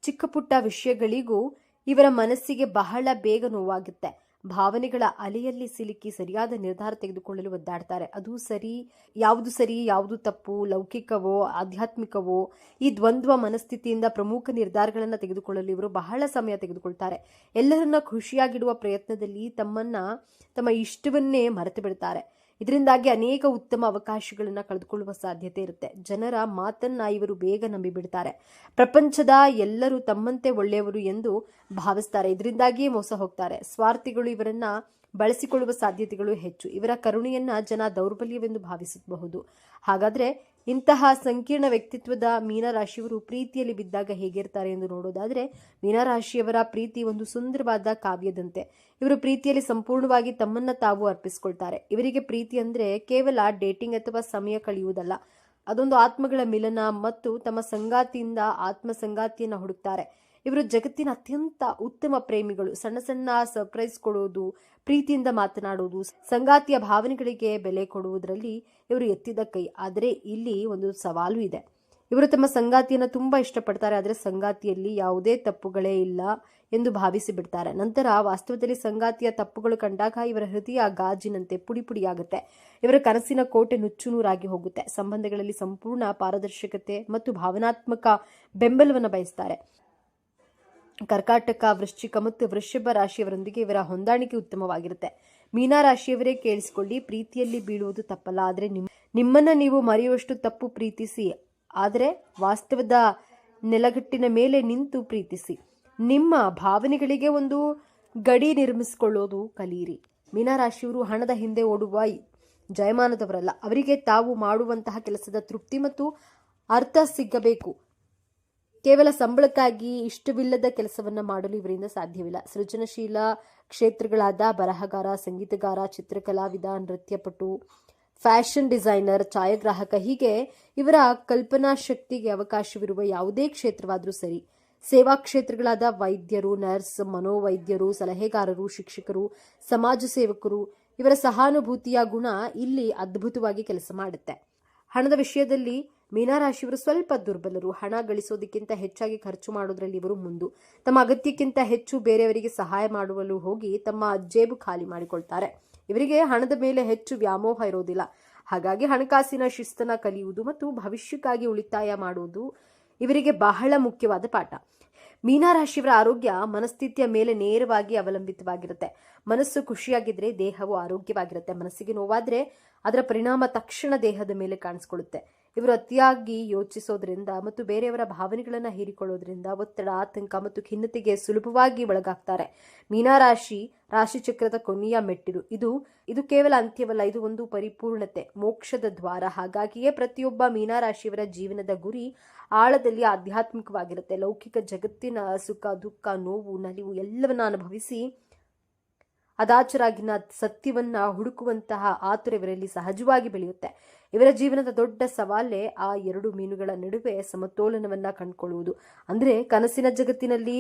ಚಿಕ್ಕ ಪುಟ್ಟ ವಿಷಯಗಳಿಗೂ ಇವರ ಮನಸ್ಸಿಗೆ ಬಹಳ ಬೇಗ ನೋವಾಗುತ್ತೆ. ಭಾವನೆಗಳ ಅಲೆಯಲ್ಲಿ ಸಿಲುಕಿ ಸರಿಯಾದ ನಿರ್ಧಾರ ತೆಗೆದುಕೊಳ್ಳಲು ಒದ್ದಾಡ್ತಾರೆ. ಯಾವುದು ಸರಿ, ಯಾವುದು ತಪ್ಪು, ಲೌಕಿಕವೋ ಆಧ್ಯಾತ್ಮಿಕವೋ, ಈ ದ್ವಂದ್ವ ಮನಸ್ಥಿತಿಯಿಂದ ಪ್ರಮುಖ ನಿರ್ಧಾರಗಳನ್ನು ತೆಗೆದುಕೊಳ್ಳಲು ಇವರು ಬಹಳ ಸಮಯ ತೆಗೆದುಕೊಳ್ತಾರೆ. ಎಲ್ಲರನ್ನ ಖುಷಿಯಾಗಿಡುವ ಪ್ರಯತ್ನದಲ್ಲಿ ತಮ್ಮ ಇಷ್ಟವನ್ನೇ ಮರೆತು ಬಿಡ್ತಾರೆ. ಇದರಿಂದಾಗಿ ಅನೇಕ ಉತ್ತಮ ಅವಕಾಶಗಳನ್ನು ಕಳೆದುಕೊಳ್ಳುವ ಸಾಧ್ಯತೆ ಇರುತ್ತೆ. ಜನರ ಮಾತನ್ನ ಇವರು ಬೇಗ ನಂಬಿಬಿಡ್ತಾರೆ. ಪ್ರಪಂಚದ ಎಲ್ಲರೂ ತಮ್ಮಂತೆ ಒಳ್ಳೆಯವರು ಎಂದು ಭಾವಿಸ್ತಾರೆ. ಇದರಿಂದಾಗಿಯೇ ಮೋಸ ಹೋಗ್ತಾರೆ. ಸ್ವಾರ್ಥಿಗಳು ಇವರನ್ನ ಬಳಸಿಕೊಳ್ಳುವ ಸಾಧ್ಯತೆಗಳು ಹೆಚ್ಚು. ಇವರ ಕರುಣೆಯನ್ನ ಜನ ದೌರ್ಬಲ್ಯವೆಂದು ಭಾವಿಸಬಹುದು. ಹಾಗಾದ್ರೆ ಇಂತಹ ಸಂಕೀರ್ಣ ವ್ಯಕ್ತಿತ್ವದ ಮೀನರಾಶಿಯವರು ಪ್ರೀತಿಯಲ್ಲಿ ಬಿದ್ದಾಗ ಹೇಗಿರ್ತಾರೆ ಎಂದು ನೋಡೋದಾದ್ರೆ, ಮೀನರಾಶಿಯವರ ಪ್ರೀತಿ ಒಂದು ಸುಂದರವಾದ ಕಾವ್ಯದಂತೆ. ಇವರು ಪ್ರೀತಿಯಲ್ಲಿ ಸಂಪೂರ್ಣವಾಗಿ ತಮ್ಮನ್ನ ತಾವು ಅರ್ಪಿಸಿಕೊಳ್ತಾರೆ. ಇವರಿಗೆ ಪ್ರೀತಿ ಅಂದ್ರೆ ಕೇವಲ ಡೇಟಿಂಗ್ ಅಥವಾ ಸಮಯ ಕಳೆಯುವುದಲ್ಲ, ಅದೊಂದು ಆತ್ಮಗಳ ಮಿಲನ ಮತ್ತು ತಮ್ಮ ಸಂಗಾತಿಯಿಂದ ಆತ್ಮ ಸಂಗಾತಿಯನ್ನು ಹುಡುಕ್ತಾರೆ. ಇವರು ಜಗತ್ತಿನ ಅತ್ಯಂತ ಉತ್ತಮ ಪ್ರೇಮಿಗಳು. ಸಣ್ಣ ಸಣ್ಣ ಸರ್ಪ್ರೈಸ್ ಕೊಡೋದು, ಪ್ರೀತಿಯಿಂದ ಮಾತನಾಡುವುದು, ಸಂಗಾತಿಯ ಭಾವನೆಗಳಿಗೆ ಬೆಲೆ ಕೊಡುವುದರಲ್ಲಿ ಇವರು ಎತ್ತಿದ ಕೈ. ಆದರೆ ಇಲ್ಲಿ ಒಂದು ಸವಾಲು ಇದೆ. ಇವರು ತಮ್ಮ ಸಂಗಾತಿಯನ್ನು ತುಂಬಾ ಇಷ್ಟಪಡ್ತಾರೆ, ಆದರೆ ಸಂಗಾತಿಯಲ್ಲಿ ಯಾವುದೇ ತಪ್ಪುಗಳೇ ಇಲ್ಲ ಎಂದು ಭಾವಿಸಿ ಬಿಡ್ತಾರೆ. ನಂತರ ವಾಸ್ತವದಲ್ಲಿ ಸಂಗಾತಿಯ ತಪ್ಪುಗಳು ಕಂಡಾಗ ಇವರ ಹೃದಯ ಗಾಜಿನಂತೆ ಪುಡಿ ಪುಡಿಯಾಗುತ್ತೆ. ಇವರ ಕನಸಿನ ಕೋಟೆ ನುಚ್ಚುನೂರಾಗಿ ಹೋಗುತ್ತೆ. ಸಂಬಂಧಗಳಲ್ಲಿ ಸಂಪೂರ್ಣ ಪಾರದರ್ಶಕತೆ ಮತ್ತು ಭಾವನಾತ್ಮಕ ಬೆಂಬಲವನ್ನು ಬಯಸ್ತಾರೆ. ಕರ್ಕಾಟಕ, ವೃಶ್ಚಿಕ ಮತ್ತು ವೃಷಭ ರಾಶಿಯವರೊಂದಿಗೆ ಇವರ ಹೊಂದಾಣಿಕೆ ಉತ್ತಮವಾಗಿರುತ್ತೆ. ಮೀನ ರಾಶಿಯವರೇ ಕೇಳಿಸಿಕೊಳ್ಳಿ, ಪ್ರೀತಿಯಲ್ಲಿ ಬೀಳುವುದು ತಪ್ಪಲ್ಲ, ಆದರೆ ನಿಮ್ಮನ್ನ ನೀವು ಮರೆಯುವಷ್ಟು ತಪ್ಪು ಪ್ರೀತಿಸಿ. ಆದರೆ ವಾಸ್ತವದ ನೆಲಗಟ್ಟಿನ ಮೇಲೆ ನಿಂತು ಪ್ರೀತಿಸಿ. ನಿಮ್ಮ ಭಾವನೆಗಳಿಗೆ ಒಂದು ಗಡಿ ನಿರ್ಮಿಸಿಕೊಳ್ಳೋದು ಕಲಿಯಿರಿ. ಮೀನರಾಶಿಯವರು ಹಣದ ಹಿಂದೆ ಓಡುವ ಜಯಮಾನದವರಲ್ಲ. ಅವರಿಗೆ ತಾವು ಮಾಡುವಂತಹ ಕೆಲಸದ ತೃಪ್ತಿ ಮತ್ತು ಅರ್ಥ ಸಿಗಬೇಕು. ಕೇವಲ ಸಂಬಳಕ್ಕಾಗಿ ಇಷ್ಟವಿಲ್ಲದ ಕೆಲಸವನ್ನ ಮಾಡಲು ಇವರಿಂದ ಸಾಧ್ಯವಿಲ್ಲ. ಸೃಜನಶೀಲ ಕ್ಷೇತ್ರಗಳಾದ ಬರಹಗಾರ, ಸಂಗೀತಗಾರ, ಚಿತ್ರಕಲಾವಿದ, ನೃತ್ಯಪಟು, ಫ್ಯಾಷನ್ ಡಿಸೈನರ್, ಛಾಯಾಗ್ರಾಹಕ, ಹೀಗೆ ಇವರ ಕಲ್ಪನಾ ಶಕ್ತಿಗೆ ಅವಕಾಶವಿರುವ ಯಾವುದೇ ಕ್ಷೇತ್ರವಾದರೂ ಸರಿ. ಸೇವಾ ಕ್ಷೇತ್ರಗಳಾದ ವೈದ್ಯರು, ನರ್ಸ್, ಮನೋವೈದ್ಯರು, ಸಲಹೆಗಾರರು, ಶಿಕ್ಷಕರು, ಸಮಾಜ ಸೇವಕರು, ಇವರ ಸಹಾನುಭೂತಿಯ ಗುಣ ಇಲ್ಲಿ ಅದ್ಭುತವಾಗಿ ಕೆಲಸ ಮಾಡುತ್ತೆ. ಹಣದ ವಿಷಯದಲ್ಲಿ ಮೀನರಾಶಿಯವರು ಸ್ವಲ್ಪ ದುರ್ಬಲರು. ಹಣ ಗಳಿಸೋದಕ್ಕಿಂತ ಹೆಚ್ಚಾಗಿ ಖರ್ಚು ಮಾಡೋದ್ರಲ್ಲಿ ಇವರು ಮುಂದು. ತಮ್ಮ ಅಗತ್ಯಕ್ಕಿಂತ ಹೆಚ್ಚು ಬೇರೆಯವರಿಗೆ ಸಹಾಯ ಮಾಡುವಲು ಹೋಗಿ ತಮ್ಮ ಜೇಬು ಖಾಲಿ ಮಾಡಿಕೊಳ್ತಾರೆ. ಇವರಿಗೆ ಹಣದ ಮೇಲೆ ಹೆಚ್ಚು ವ್ಯಾಮೋಹ ಇರೋದಿಲ್ಲ. ಹಾಗಾಗಿ ಹಣಕಾಸಿನ ಶಿಸ್ತನ್ನ ಕಲಿಯುವುದು ಮತ್ತು ಭವಿಷ್ಯಕ್ಕಾಗಿ ಉಳಿತಾಯ ಮಾಡುವುದು ಇವರಿಗೆ ಬಹಳ ಮುಖ್ಯವಾದ ಪಾಠ. ಮೀನರಾಶಿಯವರ ಆರೋಗ್ಯ ಮನಸ್ಥಿತಿಯ ಮೇಲೆ ನೇರವಾಗಿ ಅವಲಂಬಿತವಾಗಿರುತ್ತೆ. ಮನಸ್ಸು ಖುಷಿಯಾಗಿದ್ರೆ ದೇಹವು ಆರೋಗ್ಯವಾಗಿರುತ್ತೆ. ಮನಸ್ಸಿಗೆ ನೋವಾದ್ರೆ ಅದರ ಪರಿಣಾಮ ತಕ್ಷಣ ದೇಹದ ಮೇಲೆ ಕಾಣಿಸ್ಕೊಳ್ಳುತ್ತೆ. ಇವರು ಅತಿಯಾಗಿ ಯೋಚಿಸೋದ್ರಿಂದ ಮತ್ತು ಬೇರೆಯವರ ಭಾವನೆಗಳನ್ನು ಹೀರಿಕೊಳ್ಳೋದ್ರಿಂದ ಒತ್ತಡ, ಆತಂಕ ಮತ್ತು ಖಿನ್ನತೆಗೆ ಸುಲಭವಾಗಿ ಒಳಗಾಗ್ತಾರೆ. ಮೀನರಾಶಿ ರಾಶಿಚಕ್ರದ ಕೊನೆಯ ಮೆಟ್ಟಿಲು. ಇದು ಕೇವಲ ಅಂತ್ಯವಲ್ಲ, ಇದು ಒಂದು ಪರಿಪೂರ್ಣತೆ, ಮೋಕ್ಷದ ದ್ವಾರ. ಹಾಗಾಗಿಯೇ ಪ್ರತಿಯೊಬ್ಬ ಮೀನರಾಶಿಯವರ ಜೀವನದ ಗುರಿ ಆಳದಲ್ಲಿ ಆಧ್ಯಾತ್ಮಿಕವಾಗಿರುತ್ತೆ. ಲೌಕಿಕ ಜಗತ್ತಿನ ಸುಖ, ದುಃಖ, ನೋವು, ನಲಿವು ಎಲ್ಲವನ್ನ ಅನುಭವಿಸಿ ಅದಾಚರಾಗಿನ ಸತ್ಯವನ್ನ ಹುಡುಕುವಂತಹ ಆತುರ ಇವರಲ್ಲಿ ಸಹಜವಾಗಿ ಬೆಳೆಯುತ್ತೆ. ಇವರ ಜೀವನದ ದೊಡ್ಡ ಸವಾಲೇ ಆ ಎರಡು ಮೀನುಗಳ ನಡುವೆ ಸಮತೋಲನವನ್ನ ಕಂಡುಕೊಳ್ಳುವುದು. ಅಂದ್ರೆ ಕನಸಿನ ಜಗತ್ತಿನಲ್ಲಿ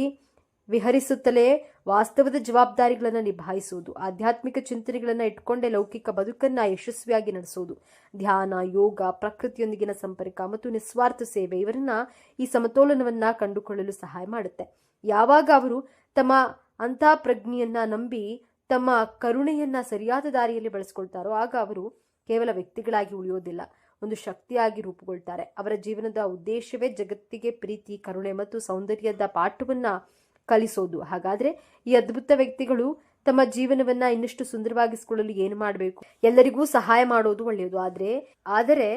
ವಿಹರಿಸುತ್ತಲೇ ವಾಸ್ತವದ ಜವಾಬ್ದಾರಿಗಳನ್ನು ನಿಭಾಯಿಸುವುದು. ಆಧ್ಯಾತ್ಮಿಕ ಚಿಂತನೆಗಳನ್ನ ಇಟ್ಕೊಂಡೇ ಲೌಕಿಕ ಬದುಕನ್ನ ಯಶಸ್ವಿಯಾಗಿ ನಡೆಸುವುದು. ಧ್ಯಾನ, ಯೋಗ, ಪ್ರಕೃತಿಯೊಂದಿಗಿನ ಸಂಪರ್ಕ ಮತ್ತು ನಿಸ್ವಾರ್ಥ ಸೇವೆ ಇವರನ್ನ ಈ ಸಮತೋಲನವನ್ನ ಕಂಡುಕೊಳ್ಳಲು ಸಹಾಯ ಮಾಡುತ್ತೆ. ಯಾವಾಗ ಅವರು ತಮ್ಮ ಅಂತಃಪ್ರಜ್ಞೆಯನ್ನ ನಂಬಿ ತಮ್ಮ ಕರುಣೆಯನ್ನ ಸರಿಯಾದ ದಾರಿಯಲ್ಲಿ ಬಳಸ್ಕೊಳ್ತಾರೋ ಆಗ ಅವರು ಕೇವಲ ವ್ಯಕ್ತಿಗಳಾಗಿ ಉಳಿಯೋದಿಲ್ಲ, ಒಂದು ಶಕ್ತಿಯಾಗಿ ರೂಪುಗೊಳ್ತಾರೆ. ಅವರ ಜೀವನದ ಉದ್ದೇಶವೇ ಜಗತ್ತಿಗೆ ಪ್ರೀತಿ, ಕರುಣೆ ಮತ್ತು ಸೌಂದರ್ಯದ ಪಾಠವನ್ನ ಕಲಿಸೋದು. ಹಾಗಾದ್ರೆ ಈ ಅದ್ಭುತ ವ್ಯಕ್ತಿಗಳು ತಮ್ಮ ಜೀವನವನ್ನ ಇನ್ನಷ್ಟು ಸುಂದರವಾಗಿಸಿಕೊಳ್ಳಲು ಏನು ಮಾಡಬೇಕು? ಎಲ್ಲರಿಗೂ ಸಹಾಯ ಮಾಡೋದು ಒಳ್ಳೆಯದು, ಆದರೆ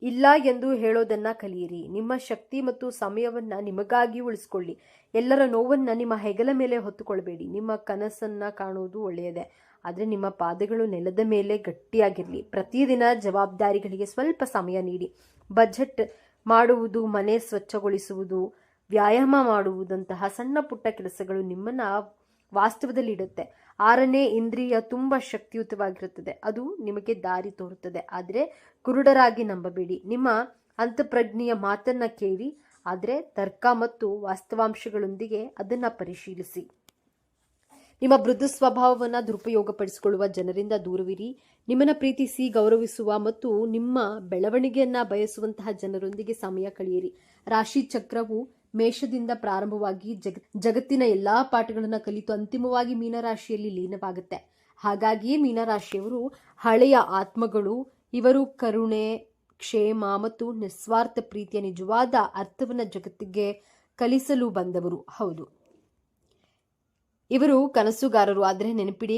ಇಲ್ಲ ಎಂದು ಹೇಳೋದನ್ನ ಕಲಿಯಿರಿ. ನಿಮ್ಮ ಶಕ್ತಿ ಮತ್ತು ಸಮಯವನ್ನ ನಿಮಗಾಗಿ ಉಳಿಸ್ಕೊಳ್ಳಿ. ಎಲ್ಲರ ನೋವನ್ನ ನಿಮ್ಮ ಹೆಗಲ ಮೇಲೆ ಹೊತ್ತುಕೊಳ್ಬೇಡಿ. ನಿಮ್ಮ ಕನಸನ್ನ ಕಾಣುವುದು ಒಳ್ಳೆಯದೇ, ಆದರೆ ನಿಮ್ಮ ಪಾದಗಳು ನೆಲದ ಮೇಲೆ ಗಟ್ಟಿಯಾಗಿರಲಿ. ಪ್ರತಿದಿನ ಜವಾಬ್ದಾರಿಗಳಿಗೆ ಸ್ವಲ್ಪ ಸಮಯ ನೀಡಿ. ಬಜೆಟ್ ಮಾಡುವುದು, ಮನೆ ಸ್ವಚ್ಛಗೊಳಿಸುವುದು, ವ್ಯಾಯಾಮ ಮಾಡುವುದಂತಹ ಸಣ್ಣ ಪುಟ್ಟ ಕೆಲಸಗಳು ನಿಮ್ಮನ್ನ ವಾಸ್ತವದಲ್ಲಿ ಇಡುತ್ತೆ. 6ನೇ ಇಂದ್ರಿಯ ತುಂಬಾ ಶಕ್ತಿಯುತವಾಗಿರುತ್ತದೆ. ಅದು ನಿಮಗೆ ದಾರಿ ತೋರುತ್ತದೆ, ಆದರೆ ಕುರುಡರಾಗಿ ನಂಬಬೇಡಿ. ನಿಮ್ಮ ಅಂತಃಪ್ರಜ್ಞೆಯ ಮಾತನ್ನ ಕೇಳಿ, ಆದರೆ ತರ್ಕ ಮತ್ತು ವಾಸ್ತವಾಂಶಗಳೊಂದಿಗೆ ಅದನ್ನ ಪರಿಶೀಲಿಸಿ. ನಿಮ್ಮ ಮೃದು ಸ್ವಭಾವವನ್ನ ದುರುಪಯೋಗಪಡಿಸಿಕೊಳ್ಳುವ ಜನರಿಂದ ದೂರವಿರಿ. ನಿಮ್ಮನ್ನ ಪ್ರೀತಿಸಿ ಗೌರವಿಸುವ ಮತ್ತು ನಿಮ್ಮ ಬೆಳವಣಿಗೆಯನ್ನ ಬಯಸುವಂತಹ ಜನರೊಂದಿಗೆ ಸಮಯ ಕಳೆಯಿರಿ. ರಾಶಿ ಚಕ್ರವು ಮೇಷದಿಂದ ಪ್ರಾರಂಭವಾಗಿ ಜಗತ್ತಿನ ಎಲ್ಲಾ ಪಾಠಗಳನ್ನ ಕಲಿತು ಅಂತಿಮವಾಗಿ ಮೀನರಾಶಿಯಲ್ಲಿ ಲೀನವಾಗುತ್ತೆ. ಹಾಗಾಗಿಯೇ ಮೀನರಾಶಿಯವರು ಹಳೆಯ ಆತ್ಮಗಳು. ಇವರು ಕರುಣೆ, ಕ್ಷೇಮ ಮತ್ತು ನಿಸ್ವಾರ್ಥ ಪ್ರೀತಿಯ ನಿಜವಾದ ಅರ್ಥವನ್ನ ಜಗತ್ತಿಗೆ ಕಲಿಸಲು ಬಂದವರು. ಹೌದು, ಇವರು ಕನಸುಗಾರರು. ಆದರೆ ನೆನಪಿಡಿ,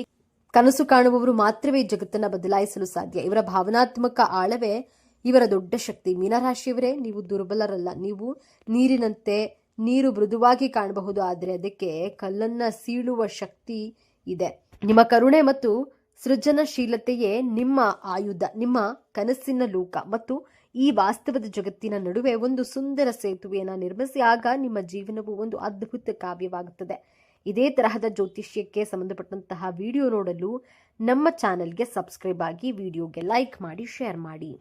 ಕನಸು ಕಾಣುವವರು ಮಾತ್ರವೇ ಜಗತ್ತನ್ನ ಬದಲಾಯಿಸಲು ಸಾಧ್ಯ. ಇವರ ಭಾವನಾತ್ಮಕ ಆಳವೇ ಇವರ ದೊಡ್ಡ ಶಕ್ತಿ. ಮೀನರಾಶಿಯವರೇ, ನೀವು ದುರ್ಬಲರಲ್ಲ. ನೀವು ನೀರಿನಂತೆ. ನೀರು ಮೃದುವಾಗಿ ಕಾಣಬಹುದು, ಆದರೆ ಅದಕ್ಕೆ ಕಲ್ಲನ್ನ ಸೀಳುವ ಶಕ್ತಿ ಇದೆ. ನಿಮ್ಮ ಕರುಣೆ ಮತ್ತು ಸೃಜನಶೀಲತೆಯೇ ನಿಮ್ಮ ಆಯುಧ. ನಿಮ್ಮ ಕನಸಿನ ಲೋಕ ಮತ್ತು ಈ ವಾಸ್ತವದ ಜಗತ್ತಿನ ನಡುವೆ ಒಂದು ಸುಂದರ ಸೇತುವೆಯನ್ನು ನಿರ್ಮಿಸಿ, ಆಗ ನಿಮ್ಮ ಜೀವನವು ಒಂದು ಅದ್ಭುತ ಕಾವ್ಯವಾಗುತ್ತದೆ. ಇದೇ ತರಹದ ಜ್ಯೋತಿಷ್ಯಕ್ಕೆ ಸಂಬಂಧಪಟ್ಟಂತಹ ವಿಡಿಯೋ ನೋಡಲು ನಮ್ಮ ಚಾನೆಲ್ಗೆ ಸಬ್ಸ್ಕ್ರೈಬ್ ಆಗಿ, ವಿಡಿಯೋಗೆ ಲೈಕ್ ಮಾಡಿ, ಶೇರ್ ಮಾಡಿ.